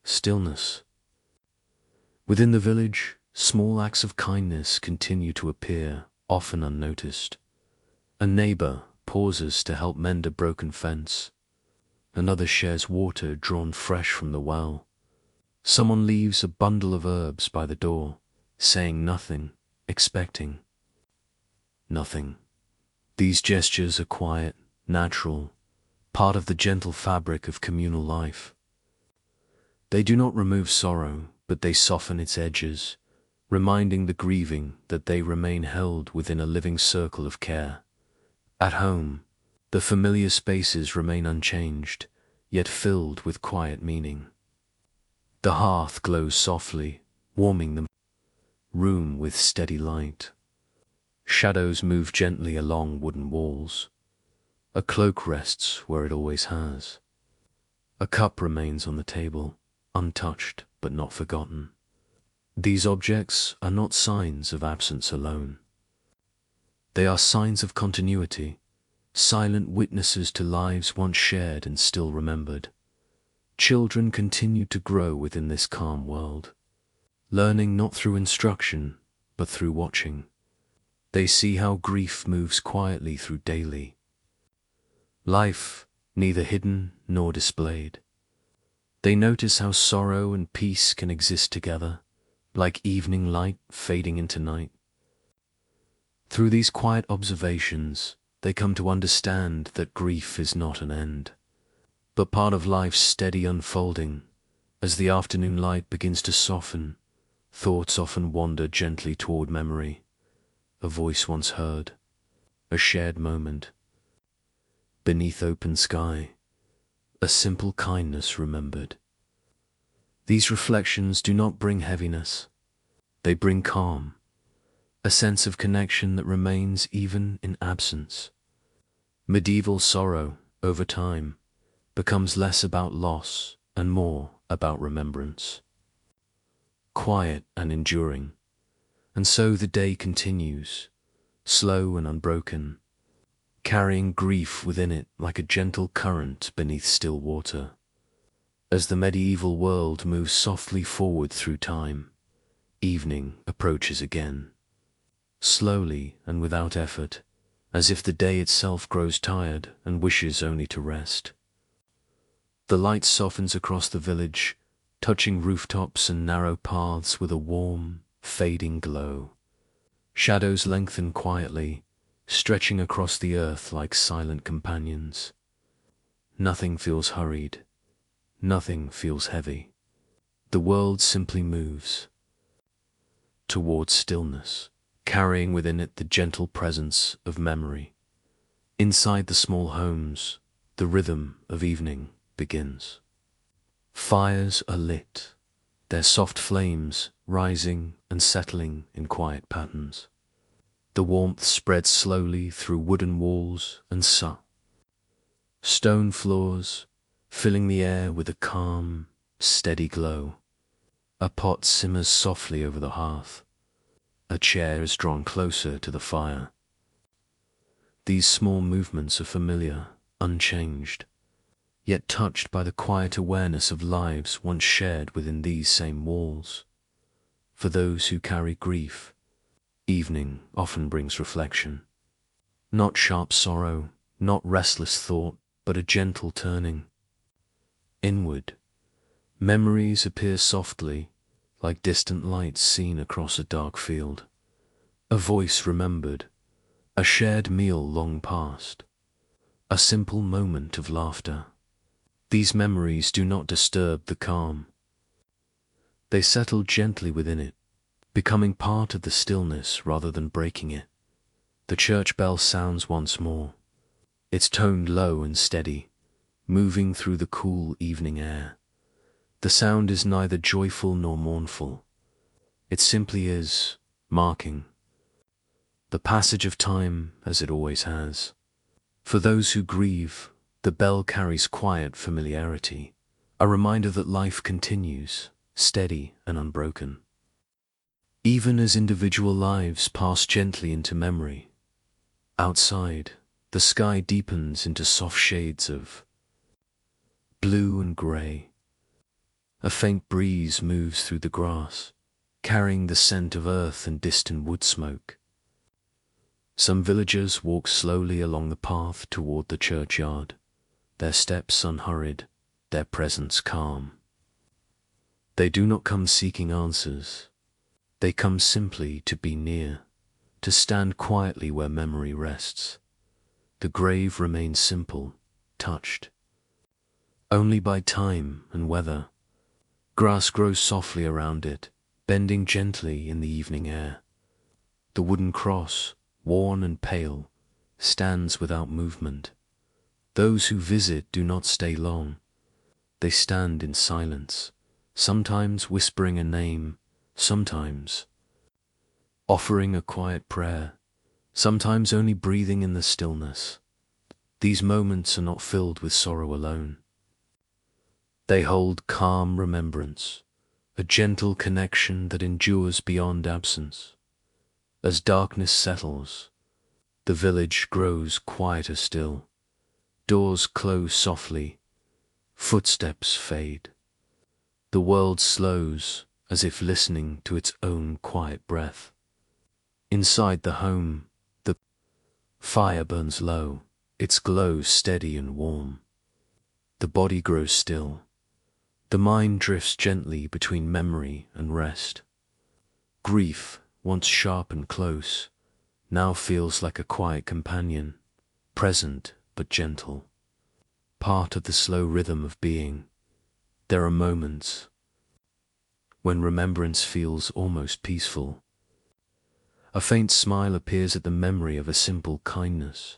stillness. Within the village, small acts of kindness continue to appear, often unnoticed. A neighbor pauses to help mend a broken fence. Another shares water drawn fresh from the well. Someone leaves a bundle of herbs by the door, saying nothing, expecting nothing. These gestures are quiet, natural, part of the gentle fabric of communal life. They do not remove sorrow, but they soften its edges, reminding the grieving that they remain held within a living circle of care. At home, the familiar spaces remain unchanged, yet filled with quiet meaning. The hearth glows softly, warming the room with steady light. Shadows move gently along wooden walls. A cloak rests where it always has. A cup remains on the table, untouched but not forgotten. These objects are not signs of absence alone. They are signs of continuity, silent witnesses to lives once shared and still remembered. Children continue to grow within this calm world, learning not through instruction, but through watching. They see how grief moves quietly through daily life, neither hidden nor displayed. They notice how sorrow and peace can exist together, like evening light fading into night. Through these quiet observations, they come to understand that grief is not an end, but part of life's steady unfolding. As the afternoon light begins to soften, thoughts often wander gently toward memory, a voice once heard, a shared moment, beneath open sky, a simple kindness remembered. These reflections do not bring heaviness, they bring calm, a sense of connection that remains even in absence. Medieval sorrow, over time, becomes less about loss and more about remembrance. Quiet and enduring. And so the day continues, slow and unbroken, carrying grief within it like a gentle current beneath still water. As the medieval world moves softly forward through time, evening approaches again. Slowly and without effort, as if the day itself grows tired and wishes only to rest. The light softens across the village, touching rooftops and narrow paths with a warm, fading glow. Shadows lengthen quietly, stretching across the earth like silent companions. Nothing feels hurried. Nothing feels heavy. The world simply moves towards stillness, carrying within it the gentle presence of memory. Inside the small homes, the rhythm of evening begins. Fires are lit, their soft flames rising and settling in quiet patterns. The warmth spreads slowly through wooden walls and stone floors, filling the air with a calm, steady glow. A pot simmers softly over the hearth. A chair is drawn closer to the fire. These small movements are familiar, unchanged, yet touched by the quiet awareness of lives once shared within these same walls. For those who carry grief, evening often brings reflection. Not sharp sorrow, not restless thought, but a gentle turning inward. Memories appear softly, like distant lights seen across a dark field. A voice remembered, a shared meal long past, a simple moment of laughter. These memories do not disturb the calm. They settle gently within it, becoming part of the stillness rather than breaking it. The church bell sounds once more, its tone low and steady, moving through the cool evening air. The sound is neither joyful nor mournful. It simply is, marking the passage of time as it always has. For those who grieve, the bell carries quiet familiarity, a reminder that life continues, steady and unbroken. Even as individual lives pass gently into memory, outside, the sky deepens into soft shades of blue and grey. A faint breeze moves through the grass, carrying the scent of earth and distant wood smoke. Some villagers walk slowly along the path toward the churchyard, their steps unhurried, their presence calm. They do not come seeking answers. They come simply to be near, to stand quietly where memory rests. The grave remains simple, touched only by time and weather. Grass grows softly around it, bending gently in the evening air. The wooden cross, worn and pale, stands without movement. Those who visit do not stay long. They stand in silence, sometimes whispering a name, sometimes offering a quiet prayer, sometimes only breathing in the stillness. These moments are not filled with sorrow alone. They hold calm remembrance, a gentle connection that endures beyond absence. As darkness settles, the village grows quieter still. Doors close softly, footsteps fade. The world slows, as if listening to its own quiet breath. Inside the home, the fire burns low, its glow steady and warm. The body grows still. The mind drifts gently between memory and rest. Grief, once sharp and close, now feels like a quiet companion, present but gentle, part of the slow rhythm of being. There are moments when remembrance feels almost peaceful. A faint smile appears at the memory of a simple kindness.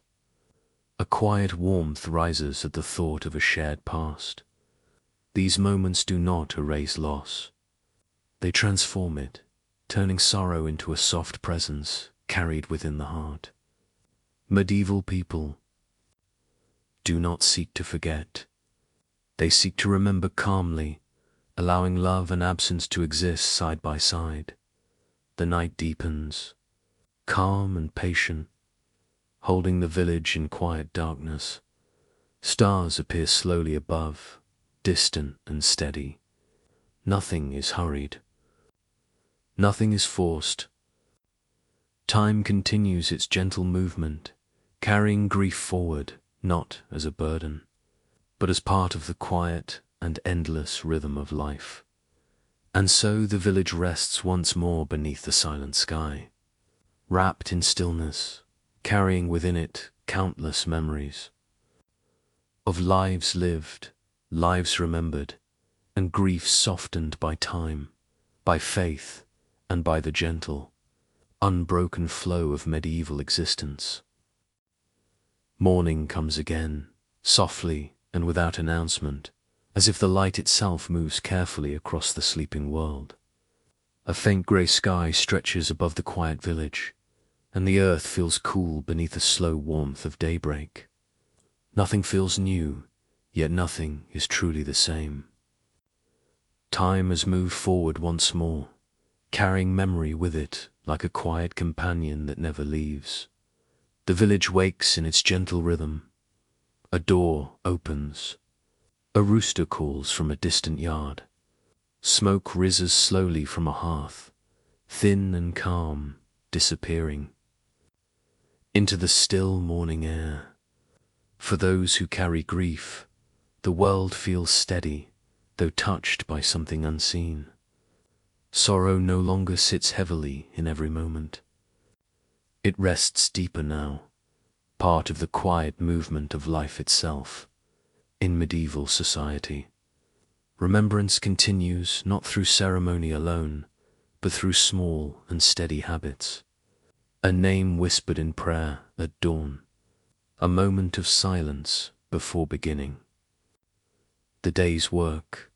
A quiet warmth rises at the thought of a shared past. These moments do not erase loss. They transform it, turning sorrow into a soft presence carried within the heart. Medieval people do not seek to forget. They seek to remember calmly, allowing love and absence to exist side by side. The night deepens, calm and patient, holding the village in quiet darkness. Stars appear slowly above, distant and steady. Nothing is hurried. Nothing is forced. Time continues its gentle movement, carrying grief forward, not as a burden, but as part of the quiet and endless rhythm of life. And so the village rests once more beneath the silent sky, wrapped in stillness, carrying within it countless memories of lives lived, lives remembered, and grief softened by time, by faith, and by the gentle, unbroken flow of medieval existence. Morning comes again, softly and without announcement, as if the light itself moves carefully across the sleeping world. A faint grey sky stretches above the quiet village, and the earth feels cool beneath the slow warmth of daybreak. Nothing feels new, yet nothing is truly the same. Time has moved forward once more, carrying memory with it like a quiet companion that never leaves. The village wakes in its gentle rhythm. A door opens. A rooster calls from a distant yard. Smoke rises slowly from a hearth, thin and calm, disappearing into the still morning air. For those who carry grief, the world feels steady, though touched by something unseen. Sorrow no longer sits heavily in every moment. It rests deeper now, part of the quiet movement of life itself. In medieval society, remembrance continues not through ceremony alone, but through small and steady habits. A name whispered in prayer at dawn, a moment of silence before beginning the day's work,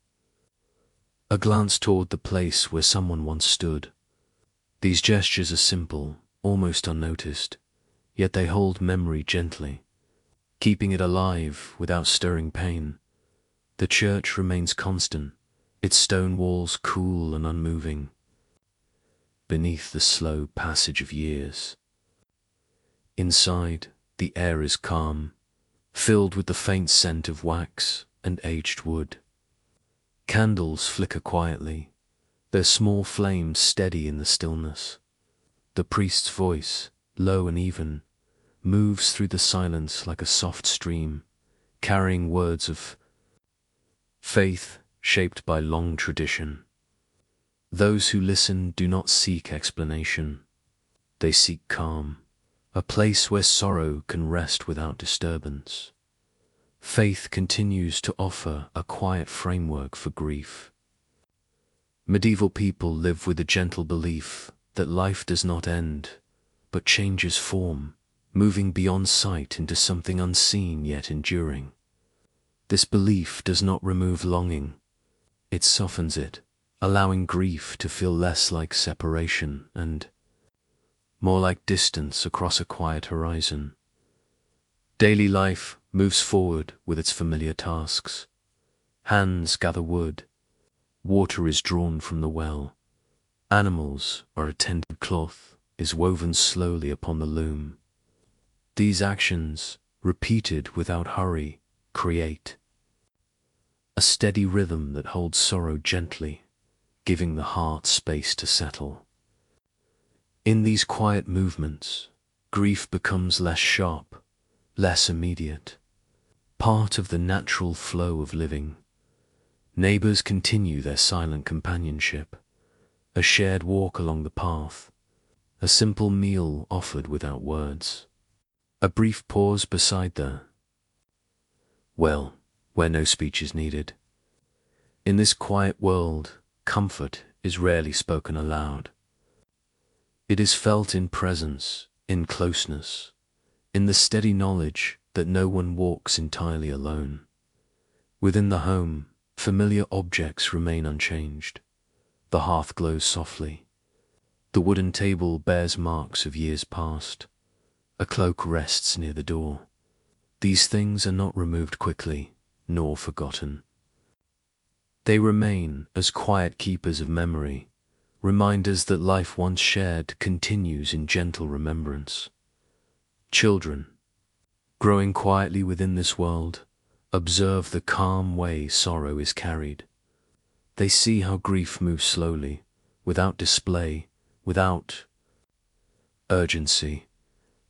a glance toward the place where someone once stood. These gestures are simple, almost unnoticed, yet they hold memory gently, keeping it alive without stirring pain. The church remains constant, its stone walls cool and unmoving, beneath the slow passage of years. Inside, the air is calm, filled with the faint scent of wax and aged wood. Candles flicker quietly, their small flames steady in the stillness. The priest's voice, low and even, moves through the silence like a soft stream, carrying words of faith shaped by long tradition. Those who listen do not seek explanation. They seek calm, a place where sorrow can rest without disturbance. Faith continues to offer a quiet framework for grief. Medieval people live with a gentle belief that life does not end, but changes form, moving beyond sight into something unseen yet enduring. This belief does not remove longing, it softens it, allowing grief to feel less like separation and more like distance across a quiet horizon. Daily life moves forward with its familiar tasks. Hands gather wood, water is drawn from the well, animals are attended, cloth is woven slowly upon the loom. These actions, repeated without hurry, create a steady rhythm that holds sorrow gently, giving the heart space to settle. In these quiet movements, grief becomes less sharp, less immediate, part of the natural flow of living. Neighbors continue their silent companionship, a shared walk along the path, a simple meal offered without words. A brief pause beside the well, where no speech is needed. In this quiet world, comfort is rarely spoken aloud. It is felt in presence, in closeness, in the steady knowledge that no one walks entirely alone. Within the home, familiar objects remain unchanged. The hearth glows softly. The wooden table bears marks of years past. A cloak rests near the door. These things are not removed quickly, nor forgotten. They remain as quiet keepers of memory, reminders that life once shared continues in gentle remembrance. Children, growing quietly within this world, observe the calm way sorrow is carried. They see how grief moves slowly, without display, without urgency.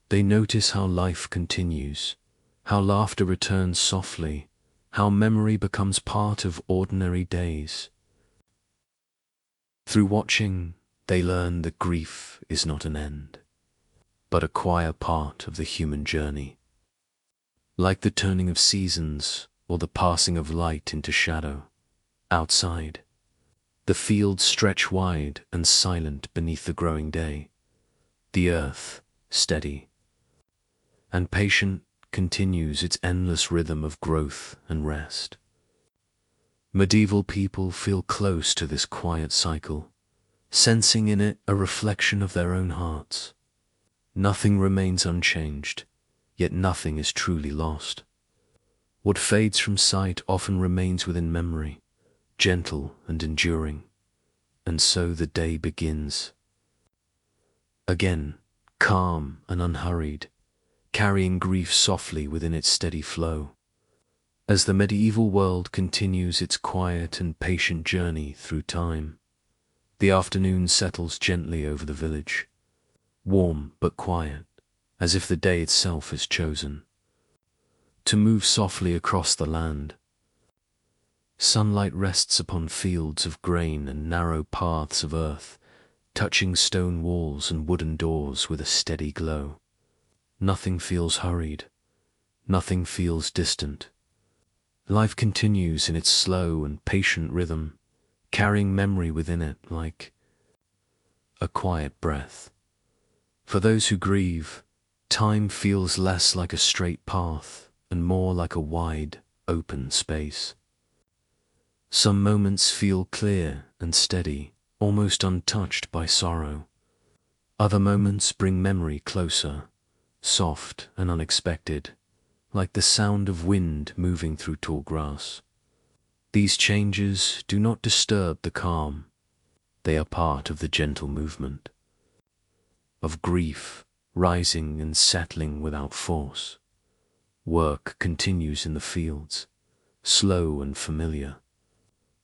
They notice how life continues, how laughter returns softly, how memory becomes part of ordinary days. Through watching, they learn that grief is not an end, but a quiet part of the human journey. Like the turning of seasons or the passing of light into shadow, outside, the fields stretch wide and silent beneath the growing day. The earth, steady and patient, continues its endless rhythm of growth and rest. Medieval people feel close to this quiet cycle, sensing in it a reflection of their own hearts. Nothing remains unchanged, yet nothing is truly lost. What fades from sight often remains within memory, gentle and enduring. And so the day begins. Again, calm and unhurried, carrying grief softly within its steady flow. As the medieval world continues its quiet and patient journey through time, the afternoon settles gently over the village, warm but quiet, as if the day itself has chosen to move softly across the land. Sunlight rests upon fields of grain and narrow paths of earth, touching stone walls and wooden doors with a steady glow. Nothing feels hurried, nothing feels distant. Life continues in its slow and patient rhythm, carrying memory within it like a quiet breath. For those who grieve, time feels less like a straight path and more like a wide, open space. Some moments feel clear and steady, almost untouched by sorrow. Other moments bring memory closer, soft and unexpected, like the sound of wind moving through tall grass. These changes do not disturb the calm. They are part of the gentle movement of grief, rising and settling without force. Work continues in the fields, slow and familiar.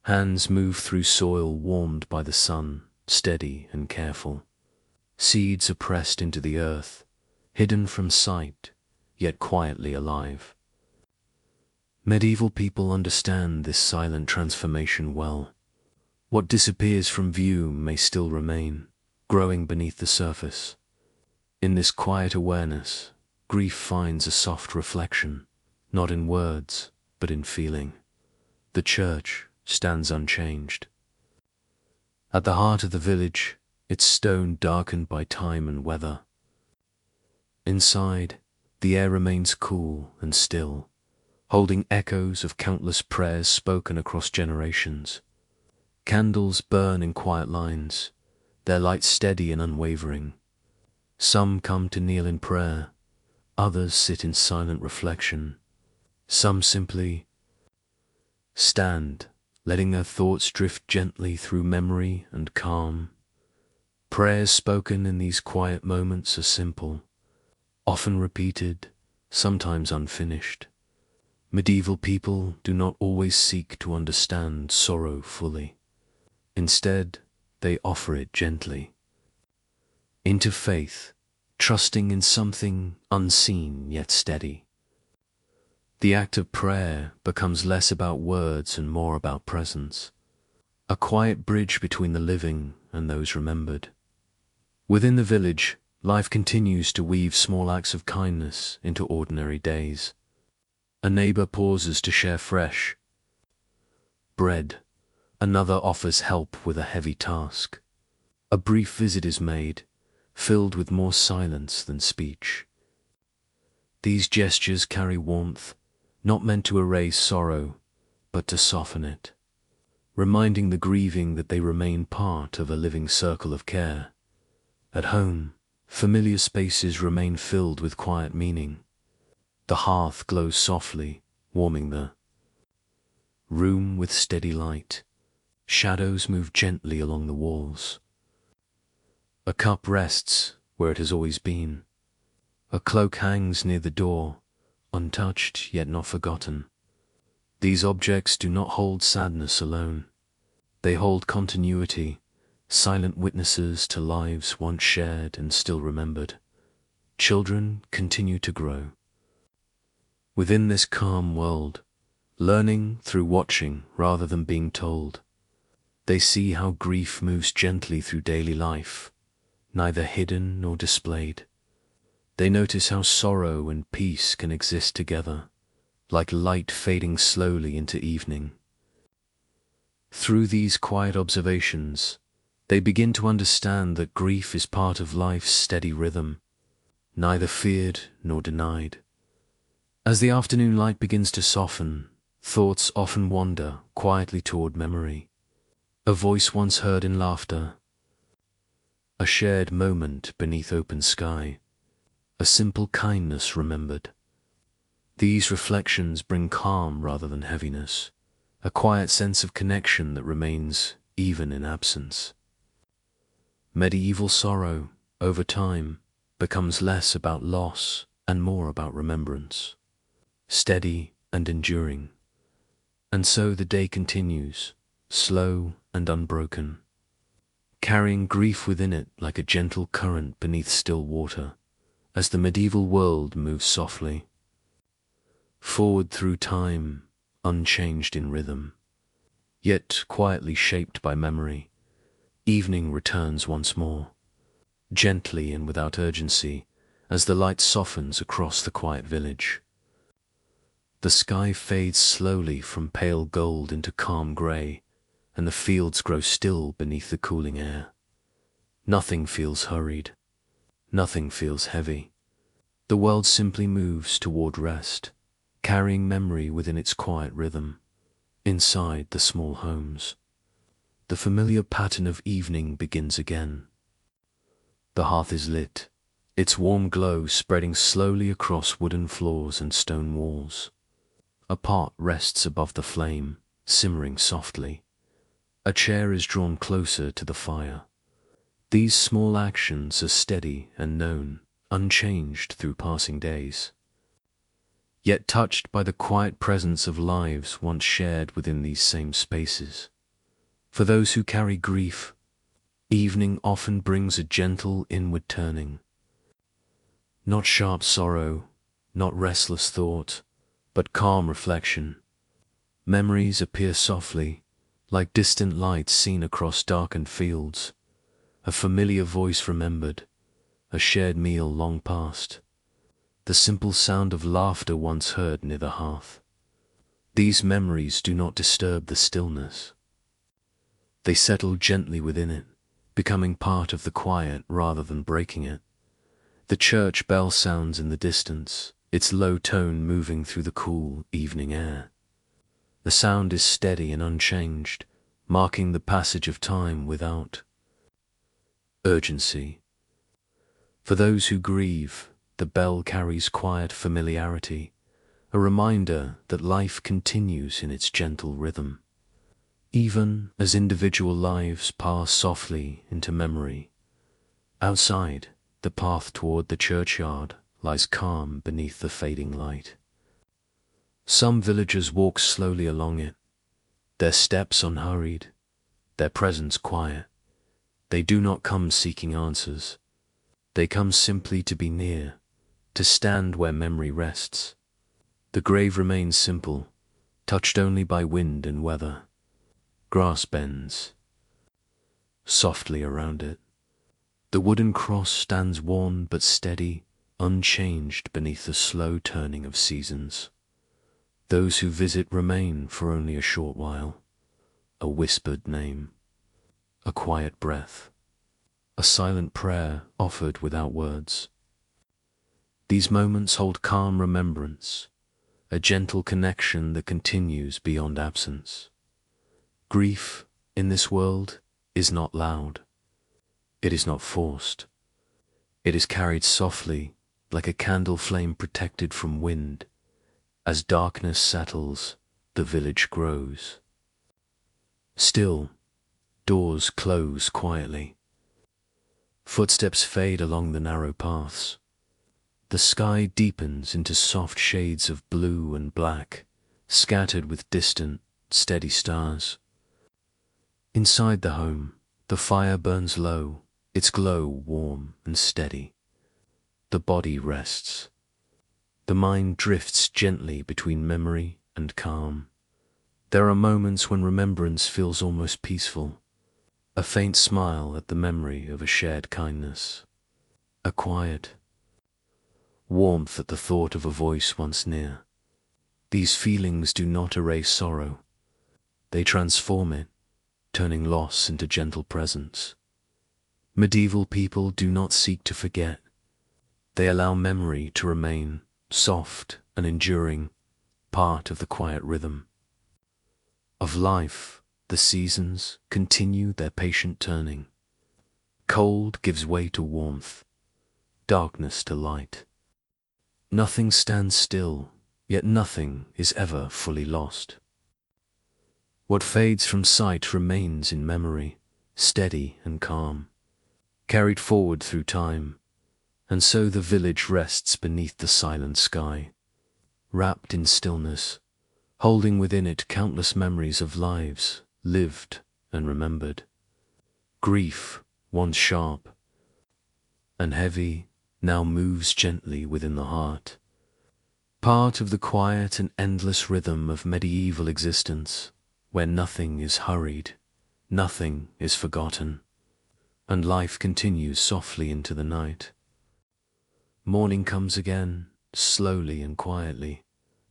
Hands move through soil warmed by the sun, steady and careful. Seeds are pressed into the earth, hidden from sight, yet quietly alive. Medieval people understand this silent transformation well. What disappears from view may still remain, growing beneath the surface. In this quiet awareness, grief finds a soft reflection, not in words, but in feeling. The church stands unchanged. At the heart of the village, its stone darkened by time and weather. Inside, the air remains cool and still, holding echoes of countless prayers spoken across generations. Candles burn in quiet lines, their light steady and unwavering. Some come to kneel in prayer, others sit in silent reflection. Some simply stand, letting their thoughts drift gently through memory and calm. Prayers spoken in these quiet moments are simple, often repeated, sometimes unfinished. Medieval people do not always seek to understand sorrow fully. Instead, they offer it gently into faith, trusting in something unseen yet steady. The act of prayer becomes less about words and more about presence, a quiet bridge between the living and those remembered. Within the village, Life continues to weave small acts of kindness into ordinary days. A neighbor pauses to share fresh bread. Another offers help with a heavy task. A brief visit is made, filled with more silence than speech. These gestures carry warmth, not meant to erase sorrow, but to soften it, reminding the grieving that they remain part of a living circle of care. At home, familiar spaces remain filled with quiet meaning. The hearth glows softly, warming the room with steady light. Shadows move gently along the walls. A cup rests where it has always been. A cloak hangs near the door, untouched yet not forgotten. These objects do not hold sadness alone. They hold continuity, silent witnesses to lives once shared and still remembered. Children continue to grow within this calm world, learning through watching rather than being told. They see how grief moves gently through daily life, neither hidden nor displayed. They notice how sorrow and peace can exist together, like light fading slowly into evening. Through these quiet observations, they begin to understand that grief is part of life's steady rhythm, neither feared nor denied. As the afternoon light begins to soften, thoughts often wander quietly toward memory. A voice once heard in laughter, a shared moment beneath open sky, a simple kindness remembered. These reflections bring calm rather than heaviness, a quiet sense of connection that remains even in absence. Medieval sorrow, over time, becomes less about loss and more about remembrance, steady and enduring. And so the day continues, slow and unbroken, carrying grief within it like a gentle current beneath still water, as the medieval world moves softly forward through time, unchanged in rhythm, yet quietly shaped by memory. Evening returns once more, gently and without urgency, as the light softens across the quiet village. The sky fades slowly from pale gold into calm grey, and the fields grow still beneath the cooling air. Nothing feels hurried, nothing feels heavy. The world simply moves toward rest, carrying memory within its quiet rhythm. Inside the small homes, the familiar pattern of evening begins again. The hearth is lit, its warm glow spreading slowly across wooden floors and stone walls. A pot rests above the flame, simmering softly. A chair is drawn closer to the fire. These small actions are steady and known, unchanged through passing days, yet touched by the quiet presence of lives once shared within these same spaces. For those who carry grief, evening often brings a gentle inward turning. Not sharp sorrow, not restless thought, but calm reflection. Memories appear softly, like distant lights seen across darkened fields, a familiar voice remembered, a shared meal long past, the simple sound of laughter once heard near the hearth. These memories do not disturb the stillness. They settle gently within it, becoming part of the quiet rather than breaking it. The church bell sounds in the distance, its low tone moving through the cool evening air. The sound is steady and unchanged, marking the passage of time without urgency. For those who grieve, the bell carries quiet familiarity, a reminder that life continues in its gentle rhythm. Even as individual lives pass softly into memory, outside, the path toward the churchyard lies calm beneath the fading light. Some villagers walk slowly along it, their steps unhurried, their presence quiet. They do not come seeking answers. They come simply to be near, to stand where memory rests. The grave remains simple, touched only by wind and weather. Grass bends softly around it. The wooden cross stands worn but steady, unchanged beneath the slow turning of seasons. Those who visit remain for only a short while. A whispered name, a quiet breath, a silent prayer offered without words. These moments hold calm remembrance, a gentle connection that continues beyond absence. Grief, in this world, is not loud. It is not forced. It is carried softly, like a candle flame protected from wind. As darkness settles, the village grows. Still, doors close quietly. Footsteps fade along the narrow paths. The sky deepens into soft shades of blue and black, scattered with distant, steady stars. Inside the home, the fire burns low, its glow warm and steady. The body rests. The mind drifts gently between memory and calm. There are moments when remembrance feels almost peaceful, a faint smile at the memory of a shared kindness, a quiet warmth at the thought of a voice once near. These feelings do not erase sorrow. They transform it, turning loss into gentle presence. Medieval people do not seek to forget. They allow memory to remain soft and enduring, part of the quiet rhythm of life. The seasons continue their patient turning. Cold gives way to warmth, darkness to light. Nothing stands still, yet nothing is ever fully lost. What fades from sight remains in memory, steady and calm, carried forward through time. And so the village rests beneath the silent sky, wrapped in stillness, holding within it countless memories of lives lived and remembered. Grief, once sharp and heavy, now moves gently within the heart, part of the quiet and endless rhythm of medieval existence, where nothing is hurried, nothing is forgotten, and life continues softly into the night. Morning comes again, slowly and quietly,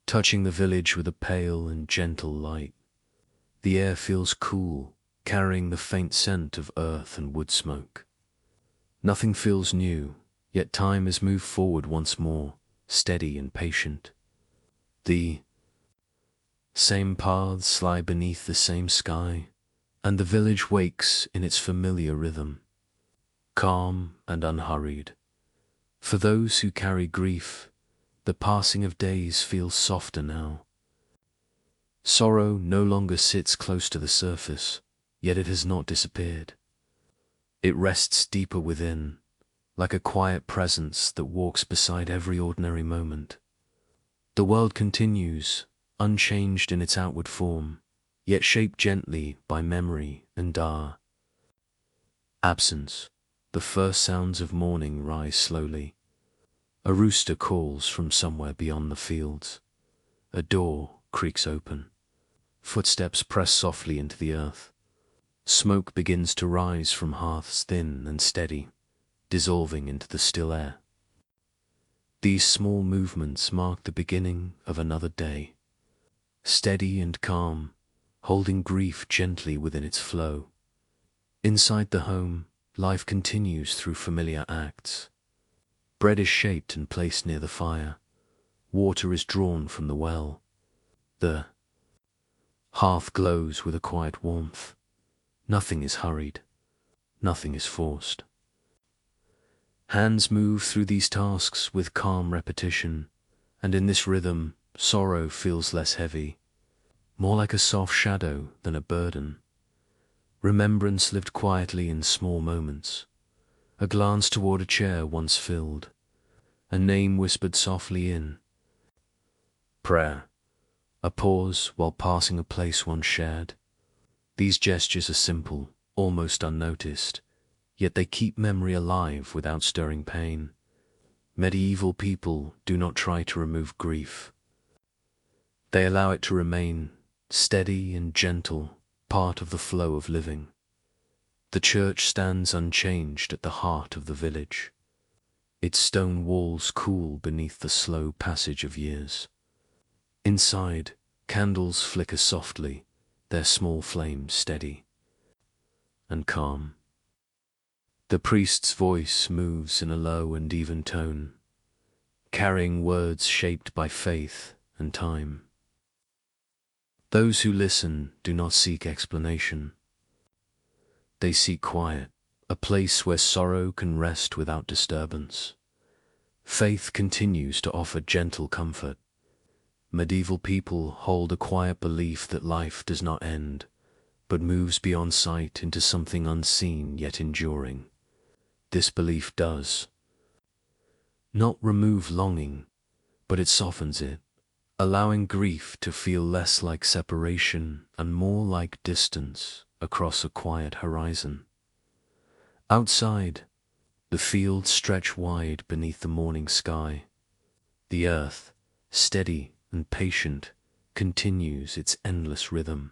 touching the village with a pale and gentle light. The air feels cool, carrying the faint scent of earth and wood smoke. Nothing feels new, yet time has moved forward once more, steady and patient. The same paths lie beneath the same sky, and the village wakes in its familiar rhythm, calm and unhurried. For those who carry grief, the passing of days feels softer now. Sorrow no longer sits close to the surface, yet it has not disappeared. It rests deeper within, like a quiet presence that walks beside every ordinary moment. The world continues, unchanged in its outward form, yet shaped gently by memory and absence. The first sounds of morning rise slowly. A rooster calls from somewhere beyond the fields. A door creaks open. Footsteps press softly into the earth. Smoke begins to rise from hearths thin and steady, dissolving into the still air. These small movements mark the beginning of another day, steady and calm, holding grief gently within its flow. Inside the home, life continues through familiar acts. Bread is shaped and placed near the fire. Water is drawn from the well. The hearth glows with a quiet warmth. Nothing is hurried. Nothing is forced. Hands move through these tasks with calm repetition, and in this rhythm, sorrow feels less heavy, more like a soft shadow than a burden. Remembrance lived quietly in small moments. A glance toward a chair once filled, a name whispered softly in. Prayer, a pause while passing a place once shared. These gestures are simple, almost unnoticed, yet they keep memory alive without stirring pain. Medieval people do not try to remove grief. They allow it to remain, steady and gentle, part of the flow of living. The church stands unchanged at the heart of the village, its stone walls cool beneath the slow passage of years. Inside, candles flicker softly, their small flames steady and calm. The priest's voice moves in a low and even tone, carrying words shaped by faith and time. Those who listen do not seek explanation. They seek quiet, a place where sorrow can rest without disturbance. Faith continues to offer gentle comfort. Medieval people hold a quiet belief that life does not end, but moves beyond sight into something unseen yet enduring. This belief does not remove longing, but it softens it, allowing grief to feel less like separation and more like distance across a quiet horizon. Outside, the fields stretch wide beneath the morning sky. The earth, steady and patient, continues its endless rhythm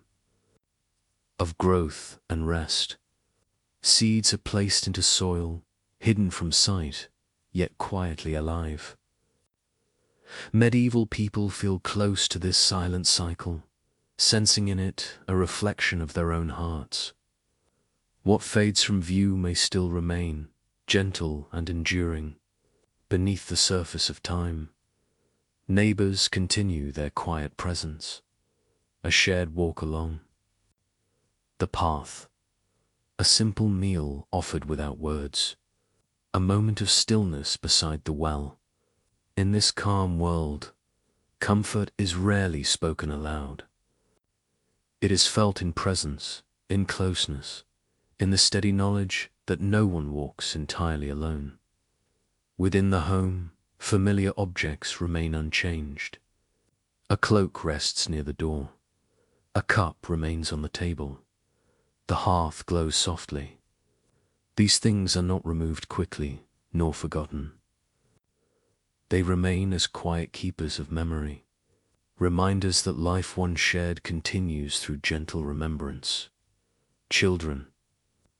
of growth and rest. Seeds are placed into soil, hidden from sight, yet quietly alive. Medieval people feel close to this silent cycle, sensing in it a reflection of their own hearts. What fades from view may still remain, gentle and enduring, beneath the surface of time. Neighbors continue their quiet presence, a shared walk along the path, a simple meal offered without words, a moment of stillness beside the well. In this calm world, comfort is rarely spoken aloud. It is felt in presence, in closeness, in the steady knowledge that no one walks entirely alone. Within the home, familiar objects remain unchanged. A cloak rests near the door. A cup remains on the table. The hearth glows softly. These things are not removed quickly, nor forgotten. They remain as quiet keepers of memory, reminders that life once shared continues through gentle remembrance. Children,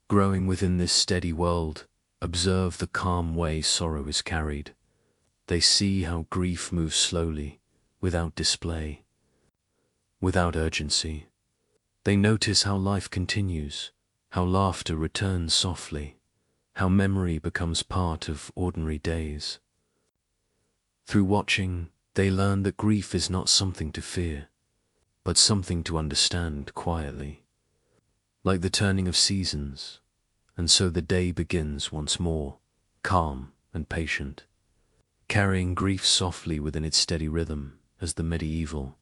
growing within this steady world, observe the calm way sorrow is carried. They see how grief moves slowly, without display, without urgency. They notice how life continues, how laughter returns softly, how memory becomes part of ordinary days. Through watching, they learn that grief is not something to fear, but something to understand quietly, like the turning of seasons. And so the day begins once more, calm and patient, carrying grief softly within its steady rhythm as the medieval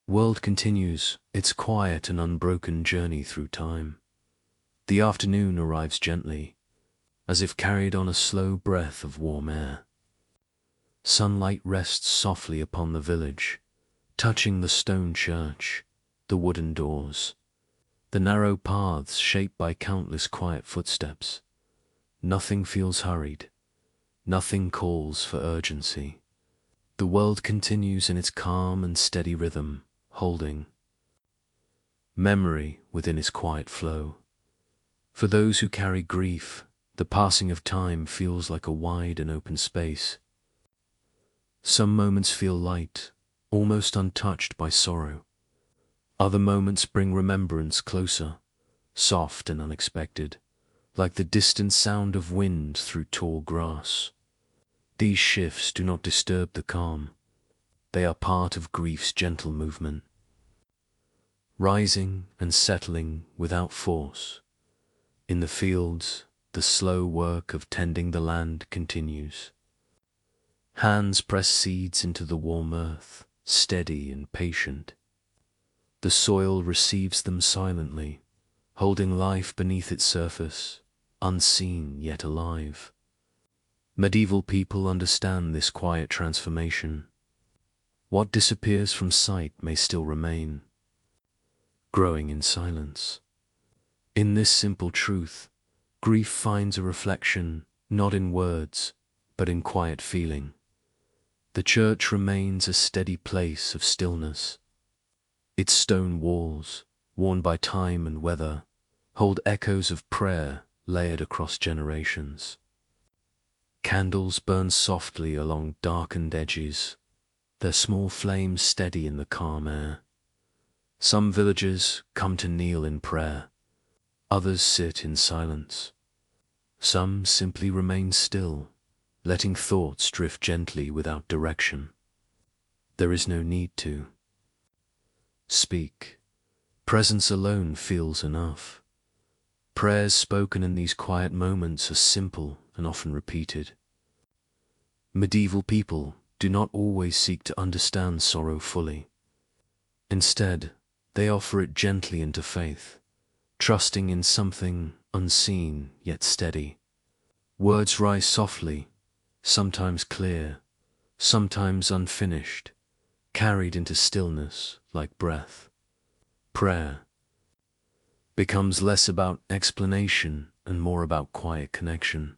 world continues its quiet and unbroken journey through time. The afternoon arrives gently, as if carried on a slow breath of warm air. Sunlight rests softly upon the village, touching the stone church, the wooden doors, the narrow paths shaped by countless quiet footsteps. Nothing feels hurried. Nothing calls for urgency. The world continues in its calm and steady rhythm, holding memory within its quiet flow. For those who carry grief, the passing of time feels like a wide and open space. Some moments feel light, almost untouched by sorrow. Other moments bring remembrance closer, soft and unexpected, like the distant sound of wind through tall grass. These shifts do not disturb the calm. They are part of grief's gentle movement, rising and settling without force. In the fields, the slow work of tending the land continues. Hands press seeds into the warm earth, steady and patient. The soil receives them silently, holding life beneath its surface, unseen yet alive. Medieval people understand this quiet transformation. What disappears from sight may still remain, growing in silence. In this simple truth, grief finds a reflection not in words, but in quiet feeling. The church remains a steady place of stillness. Its stone walls, worn by time and weather, hold echoes of prayer layered across generations. Candles burn softly along darkened edges, their small flames steady in the calm air. Some villagers come to kneel in prayer, others sit in silence. Some simply remain still, letting thoughts drift gently without direction. There is no need to speak. Presence alone feels enough. Prayers spoken in these quiet moments are simple and often repeated. Medieval people do not always seek to understand sorrow fully. Instead, they offer it gently into faith, trusting in something unseen yet steady. Words rise softly, sometimes clear, sometimes unfinished, carried into stillness like breath. Prayer becomes less about explanation and more about quiet connection,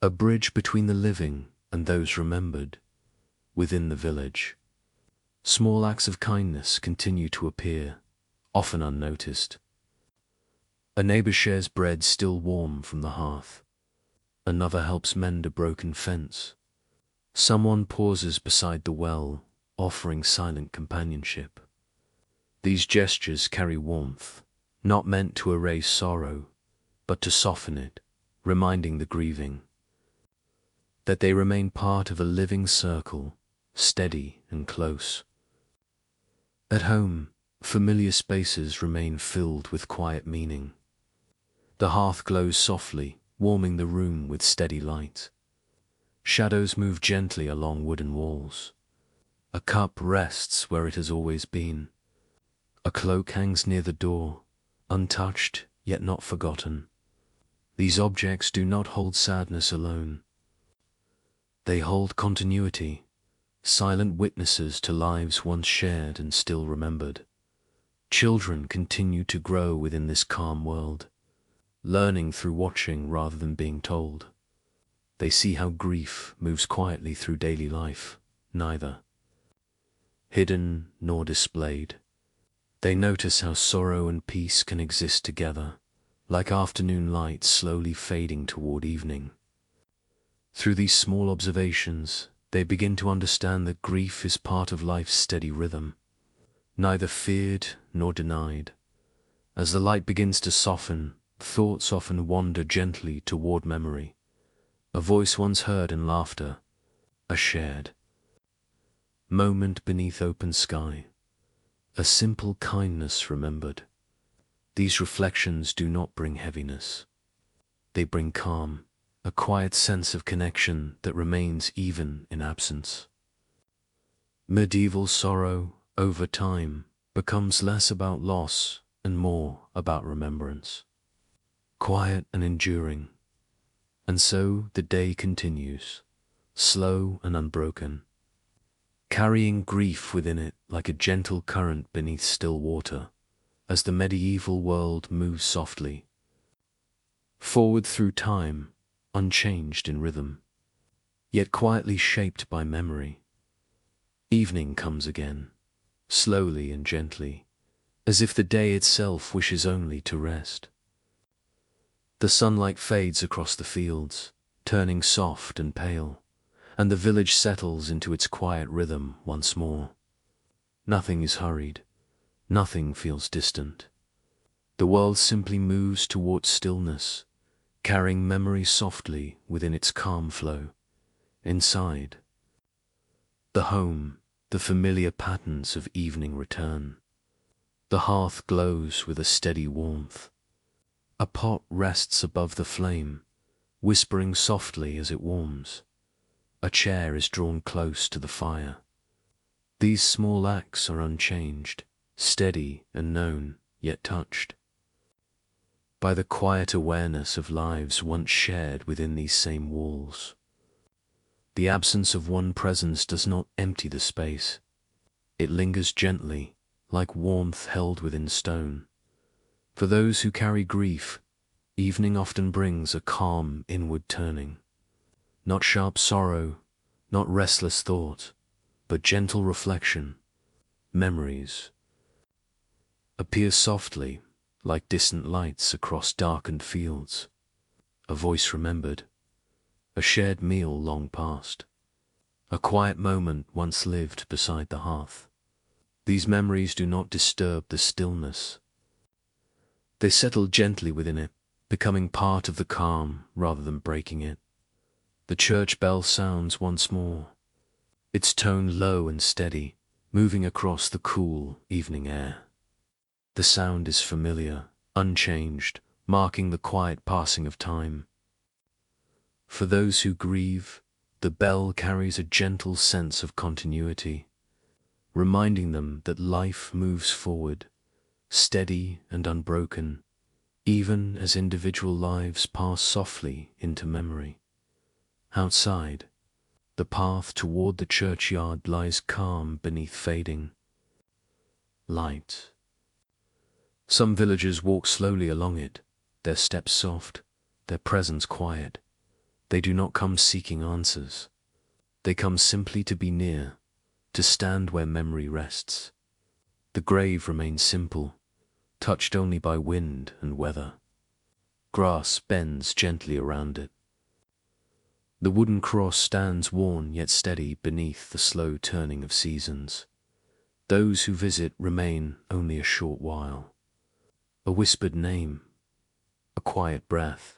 a bridge between the living and those remembered. Within the village, small acts of kindness continue to appear, often unnoticed. A neighbor shares bread still warm from the hearth. Another helps mend a broken fence. Someone pauses beside the well, offering silent companionship. These gestures carry warmth, not meant to erase sorrow, but to soften it, reminding the grieving that they remain part of a living circle, steady and close. At home, familiar spaces remain filled with quiet meaning. The hearth glows softly, warming the room with steady light. Shadows move gently along wooden walls. A cup rests where it has always been. A cloak hangs near the door, untouched yet not forgotten. These objects do not hold sadness alone. They hold continuity, silent witnesses to lives once shared and still remembered. Children continue to grow within this calm world, learning through watching rather than being told. They see how grief moves quietly through daily life, neither hidden nor displayed. They notice how sorrow and peace can exist together, like afternoon light slowly fading toward evening. Through these small observations, they begin to understand that grief is part of life's steady rhythm, neither feared nor denied. As the light begins to soften, thoughts often wander gently toward memory. A voice once heard in laughter, a shared moment beneath open sky, a simple kindness remembered. These reflections do not bring heaviness. They bring calm, a quiet sense of connection that remains even in absence. Medieval sorrow, over time, becomes less about loss and more about remembrance. Quiet and enduring. And so the day continues, slow and unbroken, carrying grief within it like a gentle current beneath still water, as the medieval world moves softly forward through time, unchanged in rhythm, yet quietly shaped by memory. Evening comes again, slowly and gently, as if the day itself wishes only to rest. The sunlight fades across the fields, turning soft and pale, and the village settles into its quiet rhythm once more. Nothing is hurried, nothing feels distant. The world simply moves toward stillness, carrying memory softly within its calm flow. Inside the home, the familiar patterns of evening return. The hearth glows with a steady warmth. A pot rests above the flame, whispering softly as it warms. A chair is drawn close to the fire. These small acts are unchanged, steady and known, yet touched by the quiet awareness of lives once shared within these same walls. The absence of one presence does not empty the space. It lingers gently, like warmth held within stone. For those who carry grief, evening often brings a calm inward turning. Not sharp sorrow, not restless thought, but gentle reflection. Memories appear softly, like distant lights across darkened fields. A voice remembered, a shared meal long past, a quiet moment once lived beside the hearth. These memories do not disturb the stillness. They settle gently within it, becoming part of the calm rather than breaking it. The church bell sounds once more, its tone low and steady, moving across the cool evening air. The sound is familiar, unchanged, marking the quiet passing of time. For those who grieve, the bell carries a gentle sense of continuity, reminding them that life moves forward, steady and unbroken, even as individual lives pass softly into memory. Outside, the path toward the churchyard lies calm beneath fading light. Some villagers walk slowly along it, their steps soft, their presence quiet. They do not come seeking answers. They come simply to be near, to stand where memory rests. The grave remains simple, touched only by wind and weather. Grass bends gently around it. The wooden cross stands worn yet steady beneath the slow turning of seasons. Those who visit remain only a short while. A whispered name, a quiet breath,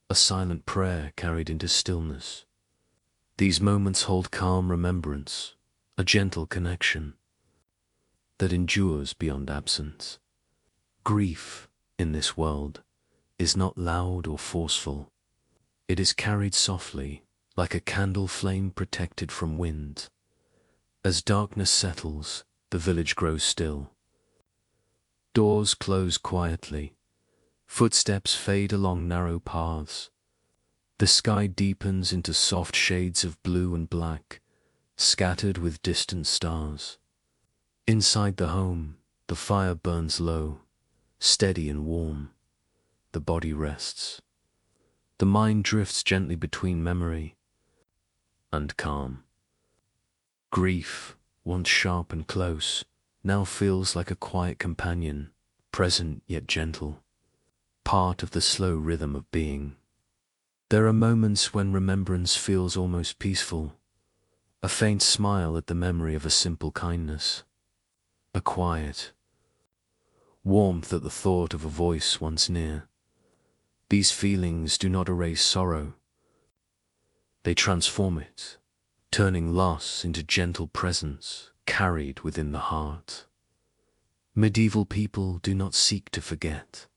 a silent prayer carried into stillness. These moments hold calm remembrance, a gentle connection that endures beyond absence. Grief, in this world, is not loud or forceful. It is carried softly, like a candle flame protected from wind. As darkness settles, the village grows still. Doors close quietly. Footsteps fade along narrow paths. The sky deepens into soft shades of blue and black, scattered with distant stars. Inside the home, the fire burns low, steady and warm. The body rests. The mind drifts gently between memory and calm. Grief, once sharp and close, now feels like a quiet companion, present yet gentle, part of the slow rhythm of being. There are moments when remembrance feels almost peaceful, a faint smile at the memory of a simple kindness, a quiet warmth at the thought of a voice once near. These feelings do not erase sorrow. They transform it, turning loss into gentle presence carried within the heart. Medieval people do not seek to forget.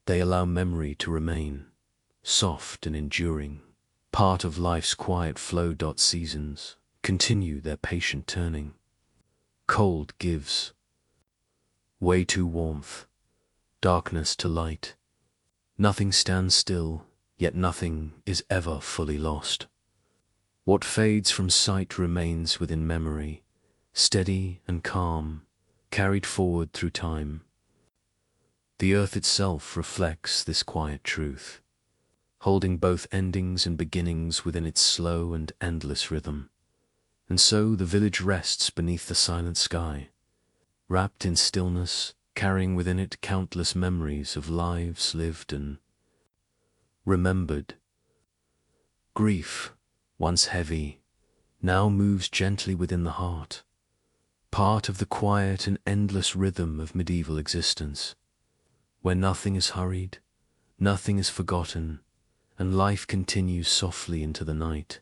They allow memory to remain, soft and enduring, part of life's quiet flow. Seasons continue their patient turning. Cold gives way to warmth, darkness to light. Nothing stands still, yet nothing is ever fully lost. What fades from sight remains within memory, steady and calm, carried forward through time. The earth itself reflects this quiet truth, holding both endings and beginnings within its slow and endless rhythm. And so the village rests beneath the silent sky, wrapped in stillness, carrying within it countless memories of lives lived and remembered. Grief, once heavy, now moves gently within the heart, part of the quiet and endless rhythm of medieval existence, where nothing is hurried, nothing is forgotten, and life continues softly into the night.